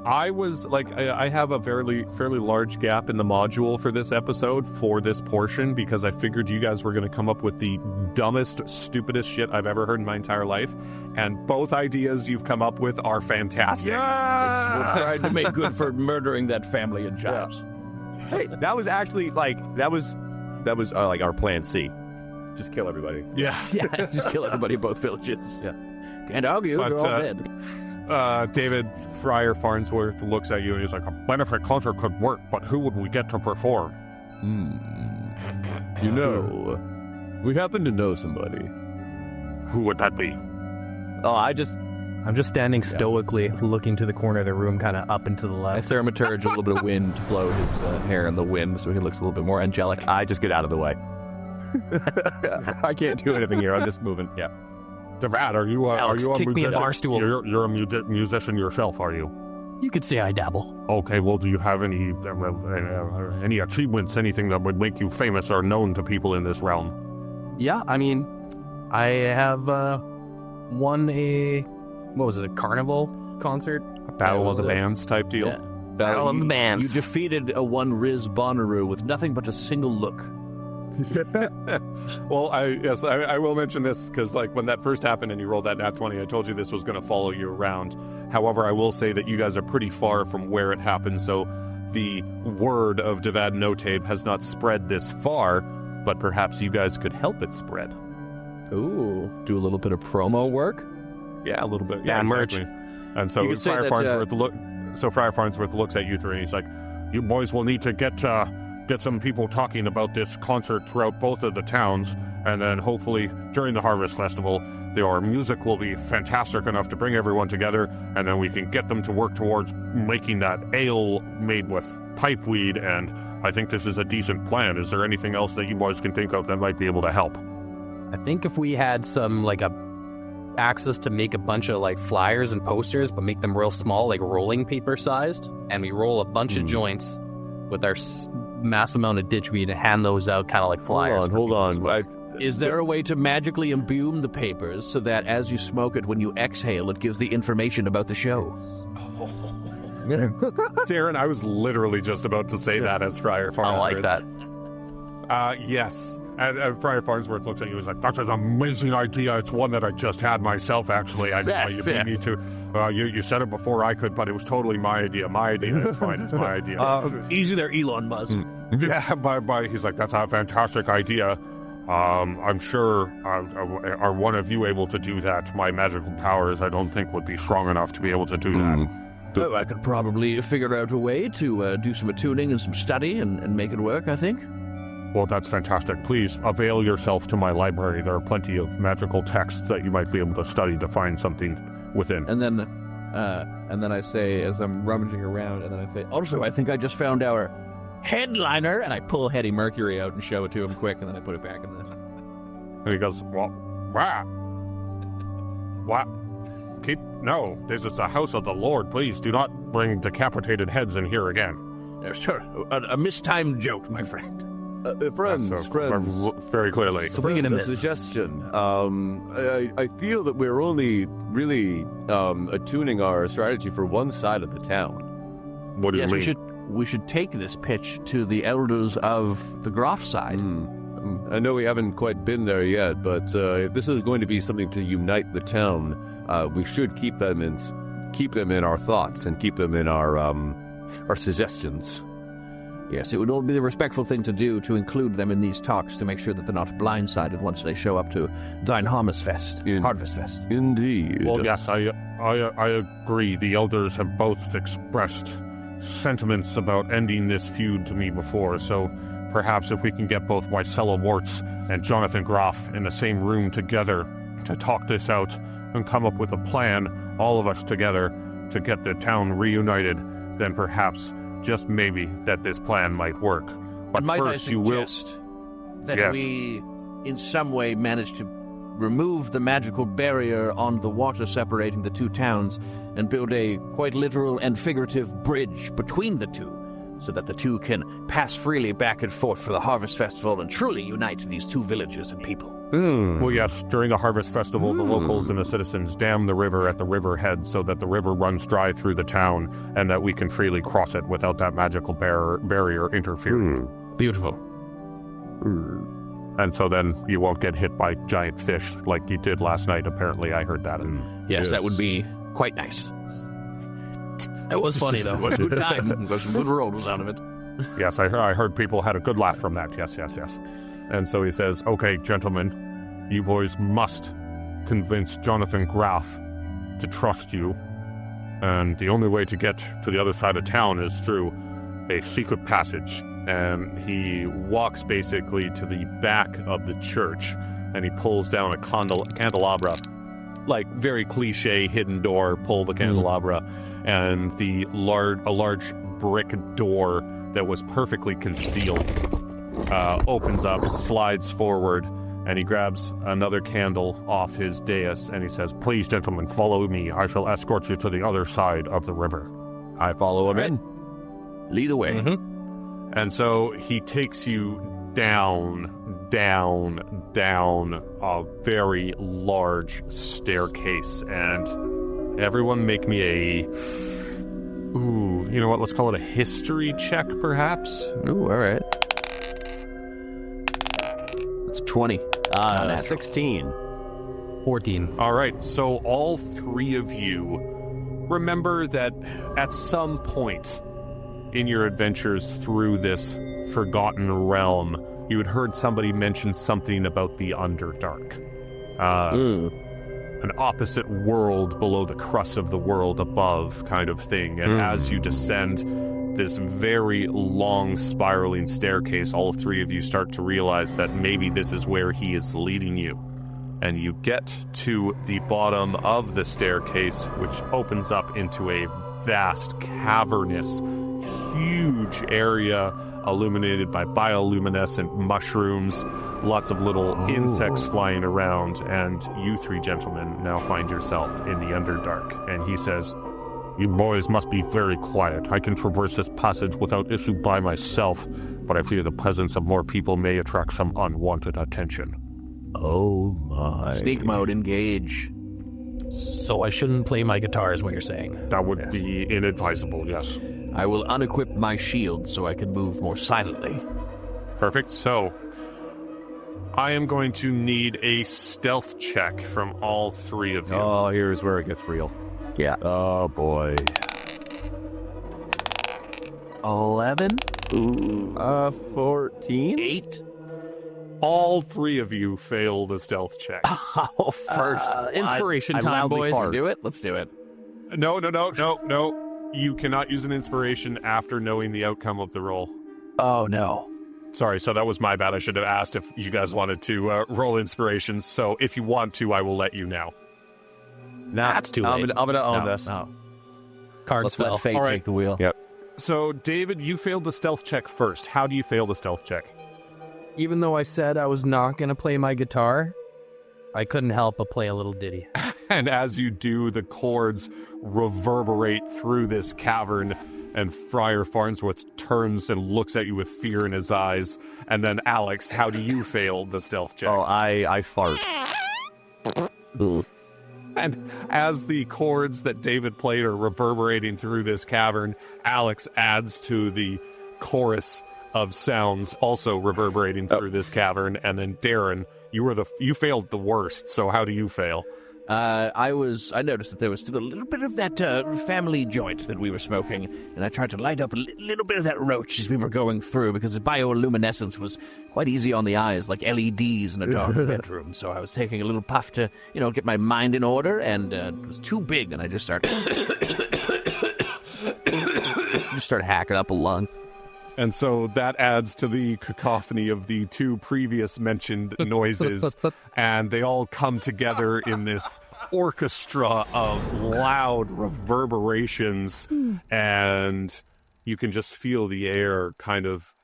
I was like, I have a fairly large gap in the module for this episode for this portion because I figured you guys were going to come up with the dumbest, stupidest shit I've ever heard in my entire life, and both ideas you've come up with are fantastic. We're trying to make good for murdering that family in Chives. Hey, that was actually like like our plan C. Just kill everybody. Yeah, just kill everybody in both villages. Yeah, can't argue. They're all dead. David Friar Farnsworth looks at you and he's like, a benefit concert could work, but who would we get to perform? You know, we happen to know somebody. Who would that be? Oh, I'm just standing stoically, looking to the corner of the room, kind of up and to the I left. thaumaturge a little bit of wind to blow his hair in the wind so he looks a little bit more angelic. I just get out of the way. I can't do anything here. I'm just moving. Yeah. Devad, are you a kick me in the musician? barstool. You're a musician yourself, are you? You could say I dabble. Okay, well, do you have any achievements, anything that would make you famous or known to people in this realm? Yeah, I mean, I have won a carnival concert? A Battle of the Bands type deal? Yeah. Battle of the Bands. You defeated a one Riz Bonnaroo with nothing but a single look. Well, I will mention this because, like, when that first happened and you rolled that nat 20, I told you this was going to follow you around. However, I will say that you guys are pretty far from where it happened, so the word of Devad Notabe has not spread this far, but perhaps you guys could help it spread. Ooh, do a little bit of promo work? Yeah, a little bit. Yeah, exactly. merch. And so Friar Farnsworth looks at you three and he's like, you boys will need to get some people talking about this concert throughout both of the towns, and then hopefully during the Harvest Festival, our music will be fantastic enough to bring everyone together, and then we can get them to work towards making that ale made with pipeweed, and I think this is a decent plan. Is there anything else that you boys can think of that might be able to help? I think if we had some, access to make a bunch of, flyers and posters, but make them real small, rolling paper sized, and we roll a bunch of joints with our mass amount of ditchweed and hand those out kind of like flyers. Hold on. Is there a way to magically imbume the papers so that as you smoke it, when you exhale, it gives the information about the show? Darren, I was literally just about to say that as Friar Farnsworth. I like that. Yes. And Friar Farnsworth looks at you and is like, that's an amazing idea. It's one that I just had myself, actually. You beat me to. You said it before I could, but it was totally my idea. My idea. It's fine. It's my idea. Easy there, Elon Musk. Yeah, he's like, that's a fantastic idea. I'm sure, are one of you able to do that? My magical powers, I don't think, would be strong enough to be able to do that. Oh, I could probably figure out a way to do some attuning and some study and make it work, I think. Well, that's fantastic. Please avail yourself to my library. There are plenty of magical texts that you might be able to study to find something within. And then I say, as I'm rummaging around, and then I say, also, I think I just found our headliner, and I pull Hetty Mercury out and show it to him quick, and then I put it back in the... And he goes, well, what? No, this is the house of the Lord. Please do not bring decapitated heads in here again. Sure, a mistimed joke, my friend. Friends. Very clearly. Friends, a suggestion. I feel that we're only really attuning our strategy for one side of the town. What do you mean? We should take this pitch to the elders of the Groff side. I know we haven't quite been there yet, but if this is going to be something to unite the town, we should keep them in our thoughts and keep them in our suggestions. Yes, it would all be the respectful thing to do to include them in these talks to make sure that they're not blindsided once they show up to Dine Harvest Fest. Indeed. Well, yes, I agree. The elders have both expressed sentiments about ending this feud to me before, so perhaps if we can get both Wycella Warts and Jonathan Groff in the same room together to talk this out and come up with a plan, all of us together, to get the town reunited, then perhaps, just maybe, that this plan might work. But first you will... that we, in some way, manage to remove the magical barrier on the water separating the two towns and build a quite literal and figurative bridge between the two, so that the two can pass freely back and forth for the Harvest Festival and truly unite these two villages and people. Well, yes, during the harvest festival, the locals and the citizens dam the river at the riverhead so that the river runs dry through the town and that we can freely cross it without that magical barrier interfering. Beautiful. And so then you won't get hit by giant fish like you did last night, apparently. I heard that. Yes, that would be quite nice. It was funny, though. It was a good time. It was a good road was out of it. Yes, I heard people had a good laugh from that. Yes. And so he says, okay, gentlemen, you boys must convince Jonathan Graff to trust you. And the only way to get to the other side of town is through a secret passage. And he walks basically to the back of the church, and he pulls down a candelabra, like very cliche hidden door, pull the candelabra, and a large brick door that was perfectly concealed opens up, slides forward, and he grabs another candle off his dais, and he says, please, gentlemen, follow me. I shall escort you to the other side of the river. I follow him in. Lead the way. And so he takes you down a very large staircase, and everyone make me you know what, let's call it a history check, perhaps? Ooh, all right. It's 20. 16. 14. All right, so all three of you remember that at some point in your adventures through this forgotten realm, you had heard somebody mention something about the Underdark. An opposite world below the crust of the world above kind of thing. And as you descend this very long spiraling staircase, all three of you start to realize that maybe this is where he is leading you. And you get to the bottom of the staircase, which opens up into a vast, cavernous, huge area illuminated by bioluminescent mushrooms, lots of little insects flying around, and you three gentlemen now find yourself in the Underdark. And he says, you boys must be very quiet. I can traverse this passage without issue by myself, but I fear the presence of more people may attract some unwanted attention. Oh my. Sneak mode, engage. So I shouldn't play my guitar is what you're saying. That would be inadvisable, yes. I will unequip my shield so I can move more silently. Perfect. So, I am going to need a stealth check from all three of you. Oh, here's where it gets real. Yeah. Oh, boy. 11? 14? 8? All three of you fail the stealth check. Oh, first. Inspiration I time, loudly boys. fart. Do it? Let's do it. No. You cannot use an inspiration after knowing the outcome of the roll. Oh, no. Sorry, so that was my bad. I should have asked if you guys wanted to roll inspirations. So if you want to, I will let you now. Nah, That's too late. I'm gonna own No, this. no. Cards Let's fell. let fate All right. take the wheel. Yep. So, David, you failed the stealth check first. How do you fail the stealth check? Even though I said I was not going to play my guitar, I couldn't help but play a little ditty. And as you do, the chords reverberate through this cavern, and Friar Farnsworth turns and looks at you with fear in his eyes. And then, Alex, how do you fail the stealth check? Oh, I fart. And as the chords that David played are reverberating through this cavern, Alex adds to the chorus of sounds also reverberating through this cavern. And then, Darren, you failed the worst. So how do you fail? I noticed that there was still a little bit of that family joint that we were smoking, and I tried to light up a little bit of that roach as we were going through, because the bioluminescence was quite easy on the eyes, like LEDs in a dark bedroom. So I was taking a little puff to, get my mind in order, and it was too big, and I just started hacking up a lung. And so that adds to the cacophony of the two previous mentioned noises, and they all come together in this orchestra of loud reverberations, and you can just feel the air kind of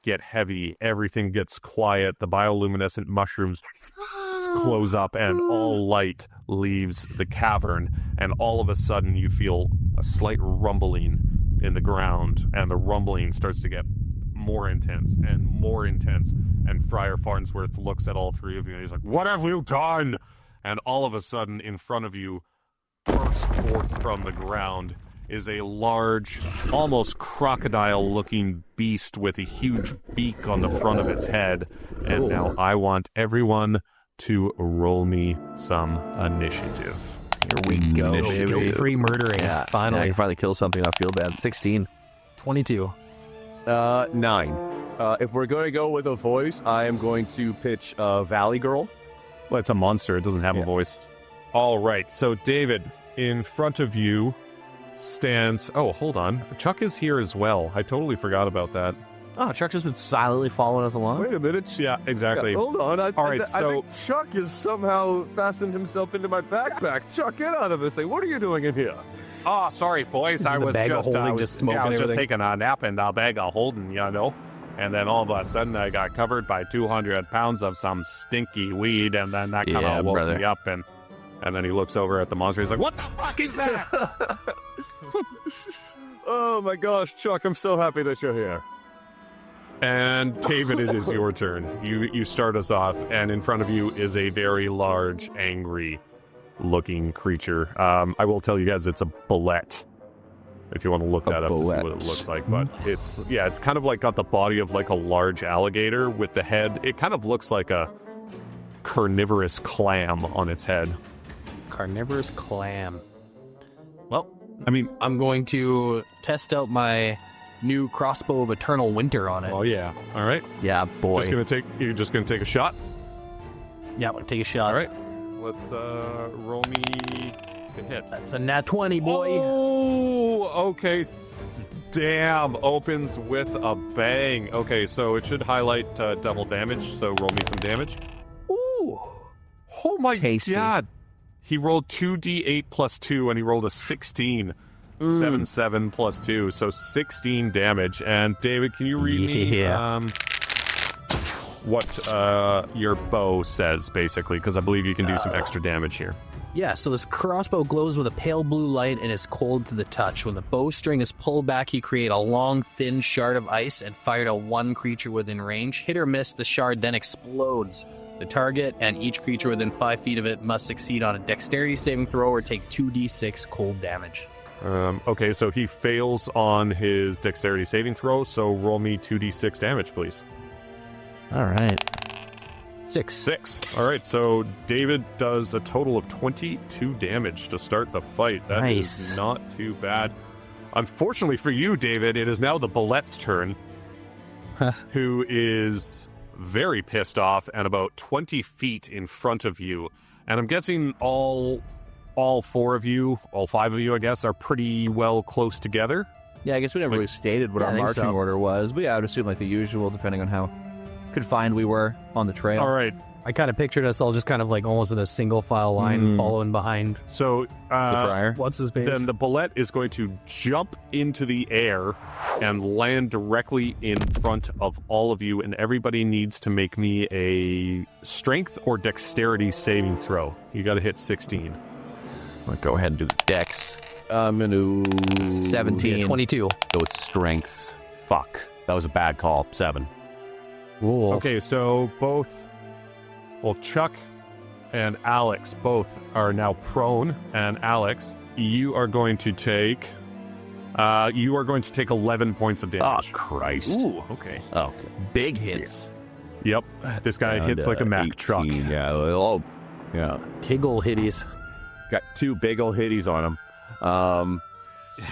get heavy. Everything gets quiet. The bioluminescent mushrooms close up, and all light leaves the cavern, and all of a sudden you feel a slight rumbling in the ground, and the rumbling starts to get more intense and more intense. And Friar Farnsworth looks at all three of you and he's like, "What have you done?" And all of a sudden, in front of you, burst forth from the ground is a large, almost crocodile-looking beast with a huge beak on the front of its head. And now I want everyone to roll me some initiative. Here we go, baby. Guilt-free murdering. Yeah, Finally. I can finally kill something. I feel bad. 16. 22. 9. If we're going to go with a voice, I am going to pitch Valley Girl. Well, it's a monster. It doesn't have a voice. All right. So, David, in front of you stands... Oh, hold on. Chuck is here as well. I totally forgot about that. Oh, Chuck's just been silently following us along. Wait a minute. Yeah, exactly. Yeah, hold on. I so- think Chuck has somehow fastened himself into my backpack. Chuck, get out of this thing. What are you doing in here? Oh, sorry, boys. I the was bag of just holding, just smoking I was just everything. taking a nap in the bag of holding, you know. And then all of a sudden, I got covered by 200 pounds of some stinky weed, and then that kind Yeah, of woke brother. me up. And then he looks over at the monster. He's like, "What the fuck is that?" Oh my gosh, Chuck, I'm so happy that you're here. And David, it is your turn. You start us off, and in front of you is a very large, angry-looking creature. I will tell you guys, it's a bulette. If you want to look that up to see what it looks like, but it's kind of like got the body of like a large alligator with the head. It kind of looks like a carnivorous clam on its head. Carnivorous clam. Well, I mean, I'm going to test out my new crossbow of eternal winter on it. oh yeah. All right. Yeah, boy. You're just gonna take a shot. Yeah, we'll take a shot. All right. Let's roll me to hit. That's a nat 20, boy. Oh, okay. Damn, opens with a bang. Okay, so it should highlight double damage, so roll me some damage. Ooh. Oh my Tasty. god. He rolled 2d8 plus 2, and he rolled a 16. 7 plus 2, so 16 damage. And David, can you read me what your bow says, basically? Because I believe you can do some extra damage here. Yeah, so this crossbow glows with a pale blue light and is cold to the touch. When the bowstring is pulled back, you create a long, thin shard of ice and fire at one creature within range. Hit or miss, the shard then explodes. The target and each creature within 5 feet of it must succeed on a dexterity saving throw or take 2d6 cold damage. Okay, so he fails on his dexterity saving throw, so roll me 2d6 damage, please. All right. 6. All right, so David does a total of 22 damage to start the fight. That Nice. is not too bad. Unfortunately for you, David, it is now the Bulette's turn, who is very pissed off and about 20 feet in front of you. And I'm guessing all 4 of you, all 5 of you, I guess, are pretty well close together. Yeah, I guess we never really stated what Yeah, our I think marching so. order was, but yeah, I would assume like the usual, depending on how confined we were on the trail. All right, I kind of pictured us all just kind of like almost in a single file line following behind. so The friar. What's his face? then the Bulette is going to jump into the air and land directly in front of all of you, and everybody needs to make me a strength or dexterity saving throw. You got to hit 16. I'll go ahead and do the dex. I'm going to... 17. 22. Go with strengths. Fuck. That was a bad call. 7. Ooh. Okay, so Chuck and Alex both are now prone, and Alex, you are going to take 11 points of Oh, damage. Christ. Ooh, okay. Oh, Big hits. Yep, this guy hits like a Mack 18, truck. Yeah. Oh, yeah. Tiggle hitties. Got 2 big old hitties on him.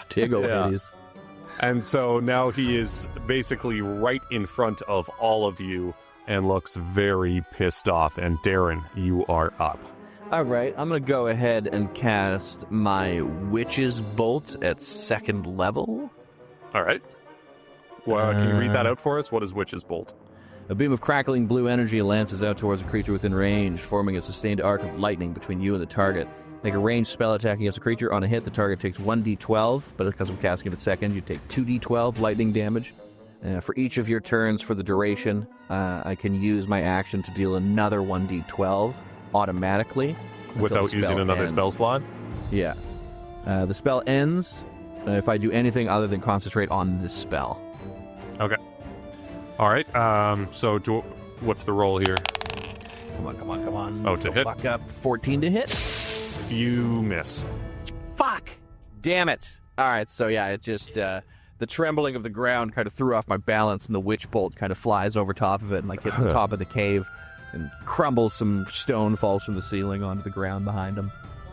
Tiggle Yeah. hitties. And so now he is basically right in front of all of you and looks very pissed off. And Darren, you are up. All right, I'm going to go ahead and cast my Witch's Bolt at 2nd level. All right. Well, can you read that out for us? What is Witch's Bolt? A beam of crackling blue energy lances out towards a creature within range, forming a sustained arc of lightning between you and the target. Make a ranged spell attack against a creature. On a hit, the target takes 1d12, but because I'm casting it at second, you take 2d12 lightning damage. For each of your turns for the duration, I can use my action to deal another 1d12 automatically. until Without the using spell another ends. spell slot? Yeah. The spell ends if I do anything other than concentrate on this spell. Okay. All right. What's the roll here? Come on. Oh, to hit? Fuck up. 14 to hit. You miss. Fuck! Damn it. All right, so yeah, it just, the trembling of the ground kind of threw off my balance, and the witch bolt kind of flies over top of it and, like, hits the top of the cave and crumbles. Some stone falls from the ceiling onto the ground behind him.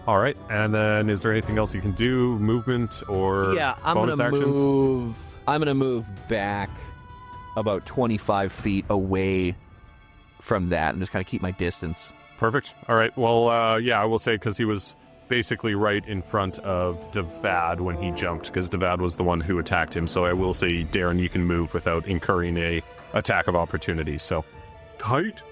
All right. And then is there anything else you can do? Movement or bonus actions? I'm going to move back about 25 feet away from that and just kind of keep my distance. Perfect. All right. Well, I will say because he was basically right in front of Devad when he jumped, because Devad was the one who attacked him. So I will say, Darren, you can move without incurring a attack of opportunity. So tight.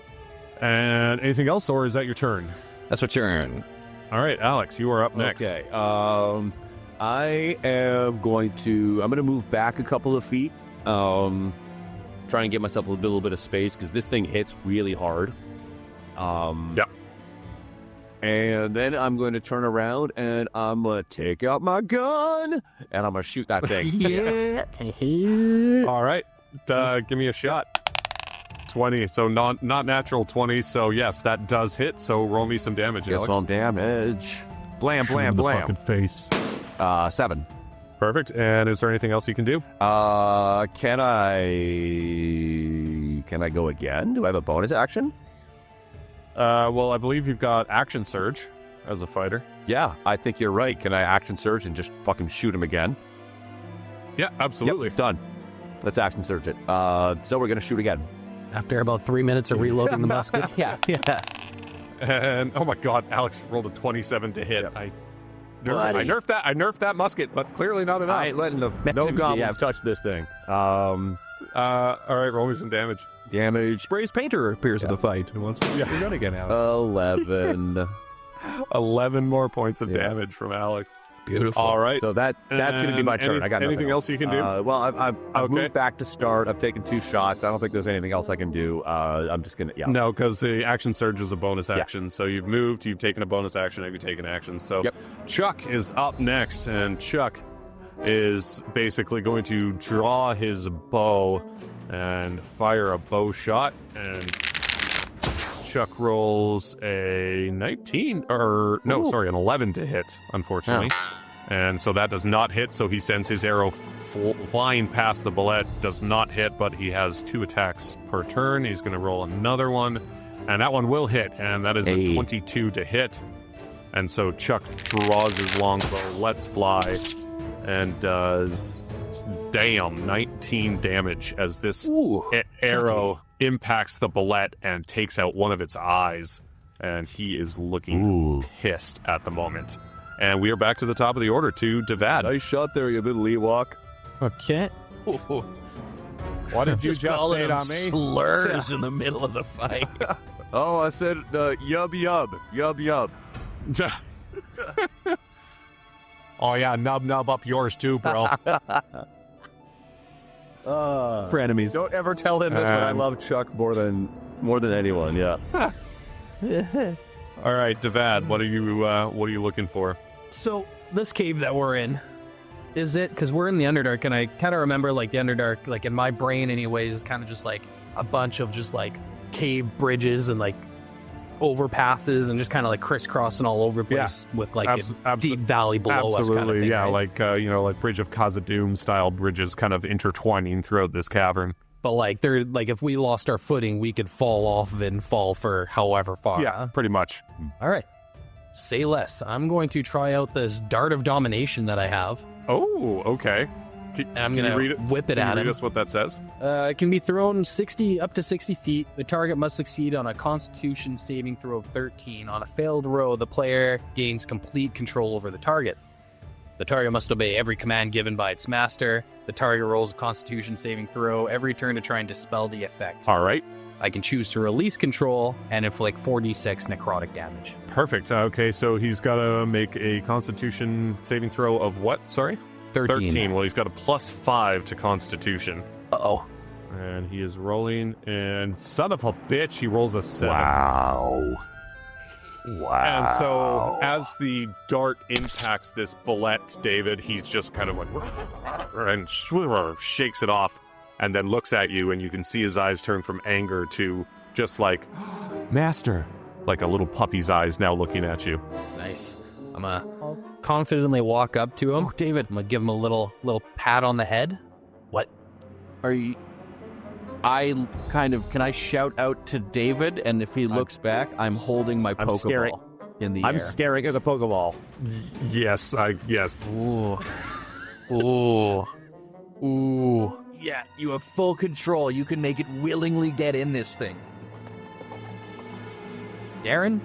And anything else, or is that your turn? That's my turn. All right, Alex, you are up next. Okay. I'm going to move back a couple of feet. Try and get myself a little bit of space because this thing hits really hard. Yep. And then I'm going to turn around and I'm going to take out my gun and I'm going to shoot that thing. All right. Give me a shot. 20. So not natural 20. So yes, that does hit. So roll me some damage, Get Alex. some damage. Blam, Shoot blam, in the blam. fucking face. 7. Perfect. And is there anything else you can do? Can I go again? Do I have a bonus action? Well, I believe you've got action surge as a fighter. Yeah, I think you're right. Can I action surge and just fucking shoot him again? Yeah, absolutely. Yep, done. Let's action surge it. So we're gonna shoot again. After about 3 minutes of reloading the musket. Yeah. And oh my god, Alex rolled a 27 to hit. Yep. I nerfed that musket, but clearly not enough. I ain't letting no That's goblins empty, touch this thing. All right, roll me some damage. Damage. Spray's painter appears in the fight and wants to get your gun again, Alex. 11. 11 more points of damage from Alex. Beautiful. All right. So that's going to be my turn. I got anything nothing else you can do? Well, I've Okay. moved back to start. I've taken 2 shots. I don't think there's anything else I can do. I'm just going to, No, because the action surge is a bonus action. So you've moved, you've taken a bonus action, and you've taken action. So Chuck is up next, and Chuck is basically going to draw his bow and fire a bow shot. And Chuck rolls a 19, an 11 to hit, unfortunately. And so that does not hit, so he sends his arrow flying past the bullet. Does not hit, but he has 2 attacks per turn. He's going to roll another one, and that one will hit, and that is a 22 to hit. And so Chuck draws his longbow, lets fly, and does, 19 damage as this arrow impacts the bullet and takes out one of its eyes. And he is looking pissed at the moment. And we are back to the top of the order to Devad. Nice shot there, you little Ewok. Okay. What did you just say on me? Slurs in the middle of the fight. Oh, I said yub yub. Yub yub. Oh yeah, nub up yours too, bro. Frenemies. Don't ever tell him this, but I love Chuck more than anyone, yeah. All right, Devad, what are you looking for? So, this cave that we're in, is it, because we're in the Underdark, and I kind of remember, like, the Underdark, like, in my brain anyways, is kind of just, like, a bunch of just, like, cave bridges and, like, overpasses and just kind of, like, crisscrossing all over the place with, like, a deep valley below us kind of thing, yeah, right? like, like Bridge of Khazad-dûm style bridges kind of intertwining throughout this cavern. But, like, they're, like, if we lost our footing, we could fall off of it and fall for however far. Yeah, pretty much. All right. Say less. I'm going to try out this Dart of Domination that I have. Oh, okay. And I'm going to whip it at him. Can you read us what that says? It can be thrown up to 60 feet. The target must succeed on a Constitution saving throw of 13. On a failed row, the player gains complete control over the target. The target must obey every command given by its master. The target rolls a Constitution saving throw every turn to try and dispel the effect. All right. I can choose to release control and inflict 4d6 necrotic damage. Perfect. Okay, so he's got to make a Constitution saving throw of what? Sorry? 13. Well, he's got a +5 to Constitution. Uh-oh. And he is rolling, and son of a bitch, he rolls a 7. Wow. And so, as the dart impacts this bullet, David, he's just kind of like, and shakes it off. and then looks at you, and you can see his eyes turn from anger to just like, Master, like a little puppy's eyes now looking at you. Nice. I'm gonna confidently walk up to him. Oh, David. I'm gonna give him a little pat on the head. What? Are you... Can I shout out to David, and if he looks back, I'm holding my Pokeball in the air. I'm staring at the Pokeball. Yes, yes. Ooh. Yeah, you have full control. You can make it willingly get in this thing. Darren?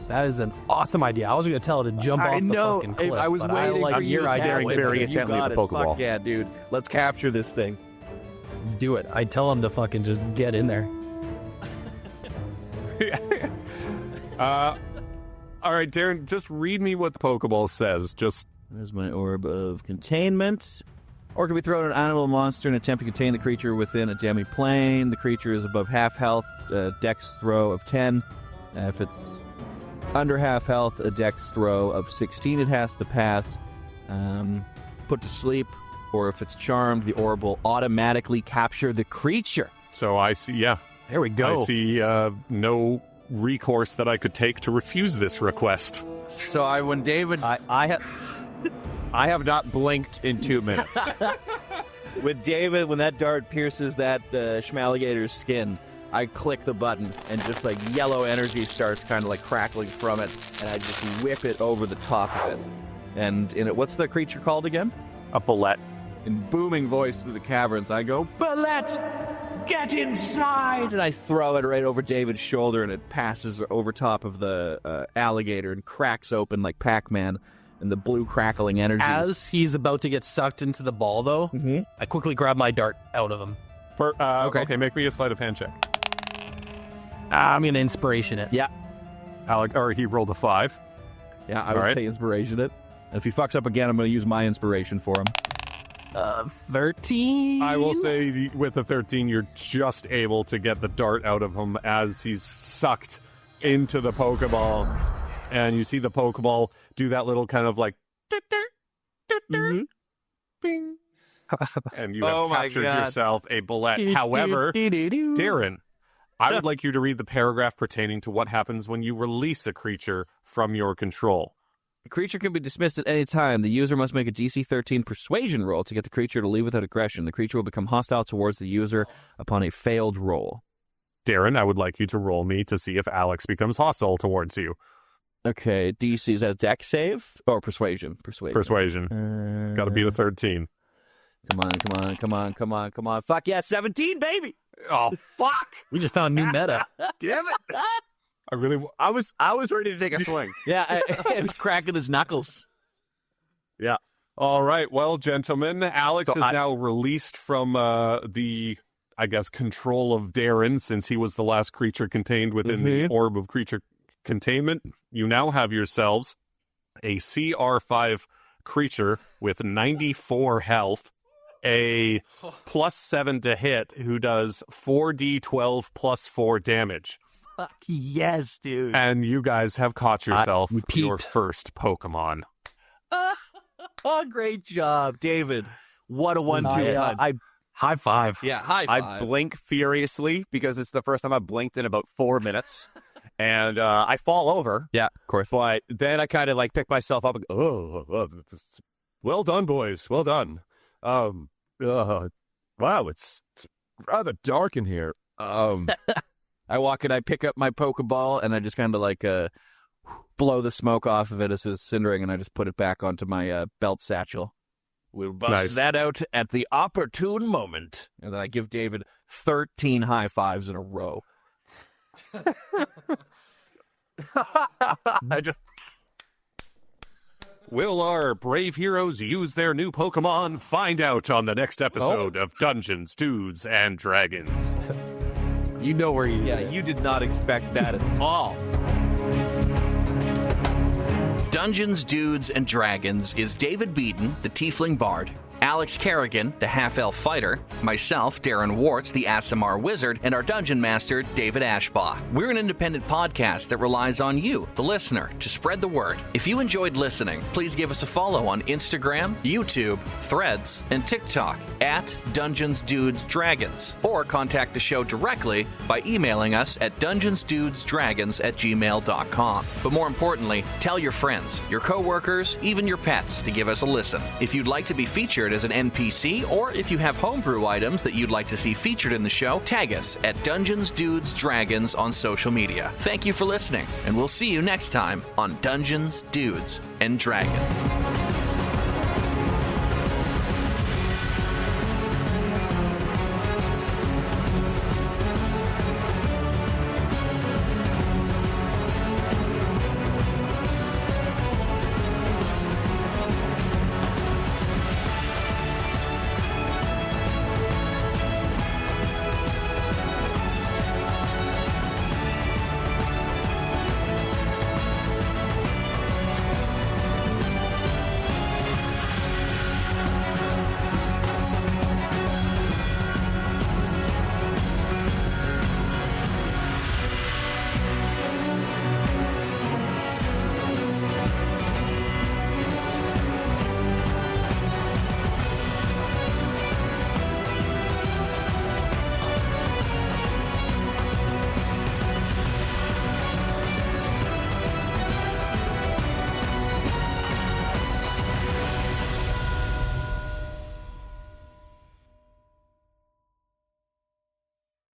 That is an awesome idea. I was going to tell it to jump off the fucking cliff. I was waiting like for your you idea. staring very intently at the Pokeball. Fuck yeah, dude. Let's capture this thing. Let's do it. I tell him to fucking just get in there. All right, Darren, just read me what the Pokeball says. Just There's my orb of containment. Or can be thrown at an animal monster and attempt to contain the creature within a demi-plane. The creature is above half health, dex throw of 10. If it's under half health, a dex throw of 16 it has to pass. Put to sleep. Or if it's charmed, the orb will automatically capture the creature. so I see, yeah. There we go. I see no recourse that I could take to refuse this request. So when David... I have not blinked in 2 minutes. With David, when that dart pierces that schmalligator's skin, I click the button, and just like yellow energy starts kind of like crackling from it, and I just whip it over the top of it. And in it, what's the creature called again? A Bulette. In booming voice through the caverns, I go, Bulette, get inside! And I throw it right over David's shoulder, and it passes over top of the alligator and cracks open like Pac-Man. And the blue crackling energy. As he's about to get sucked into the ball, though, I quickly grab my dart out of him. Okay, make me a sleight of hand check. I'm going to inspiration it. Yeah. Alec, or he rolled a 5. Yeah, I would say inspiration it. And if he fucks up again, I'm going to use my inspiration for him. 13? I will say with a 13, you're just able to get the dart out of him as he's sucked into the Pokeball. And you see the Pokeball do that little kind of like... Bing. And you have captured yourself a Bulette. However, Darren, I would like you to read the paragraph pertaining to what happens when you release a creature from your control. The creature can be dismissed at any time. The user must make a DC 13 persuasion roll to get the creature to leave without aggression. The creature will become hostile towards the user upon a failed roll. Darren, I would like you to roll me to see if Alex becomes hostile towards you. Okay, DC, is that a dex save? Or persuasion? Persuasion. Gotta be the 13. Come on. Fuck yeah, 17, baby! Oh, fuck! We just found new meta. Damn it! I was ready to take a swing. Yeah, it's cracking his knuckles. Yeah. All right. Well, gentlemen, Alex is now released from the, I guess, control of Darren, since he was the last creature contained within the orb of creature containment. You now have yourselves a CR5 creature with 94 health, a +7 to hit, who does 4d12 plus 4 damage. Fuck yes, dude. And you guys have caught yourself repeat. your first Pokemon. Oh, great job, David. What a 1-2 punch. High five. Yeah, high five. I blink furiously because it's the first time I've blinked in about 4 minutes. And I fall over. Yeah, of course. But then I kind of like pick myself up and go, well done, boys. Well done. Wow, it's rather dark in here. I walk in, I pick up my Pokeball, and I just kind of like blow the smoke off of it as it's cindering, and I just put it back onto my belt satchel. We'll bust that out at the opportune moment. And then I give David 13 high fives in a row. Will our brave heroes use their new Pokemon? Find out on the next episode of Dungeons, Dudes, and Dragons. You know where he is. Yeah, you did not expect that at all. Dungeons, Dudes, and Dragons is David Beaton, the Tiefling Bard, Alex Kerrigan, the half-elf fighter, myself, Darren Warts, the Aasimar wizard, and our dungeon master, David Ashbaugh. We're an independent podcast that relies on you, the listener, to spread the word. If you enjoyed listening, please give us a follow on Instagram, YouTube, Threads, and TikTok at Dungeons Dudes Dragons, or contact the show directly by emailing us at dungeonsdudesdragons@gmail.com. But more importantly, tell your friends, your coworkers, even your pets to give us a listen. If you'd like to be featured as an NPC, or if you have homebrew items that you'd like to see featured in the show, tag us at Dungeons Dudes Dragons on social media. Thank you for listening, and we'll see you next time on Dungeons, Dudes, and Dragons.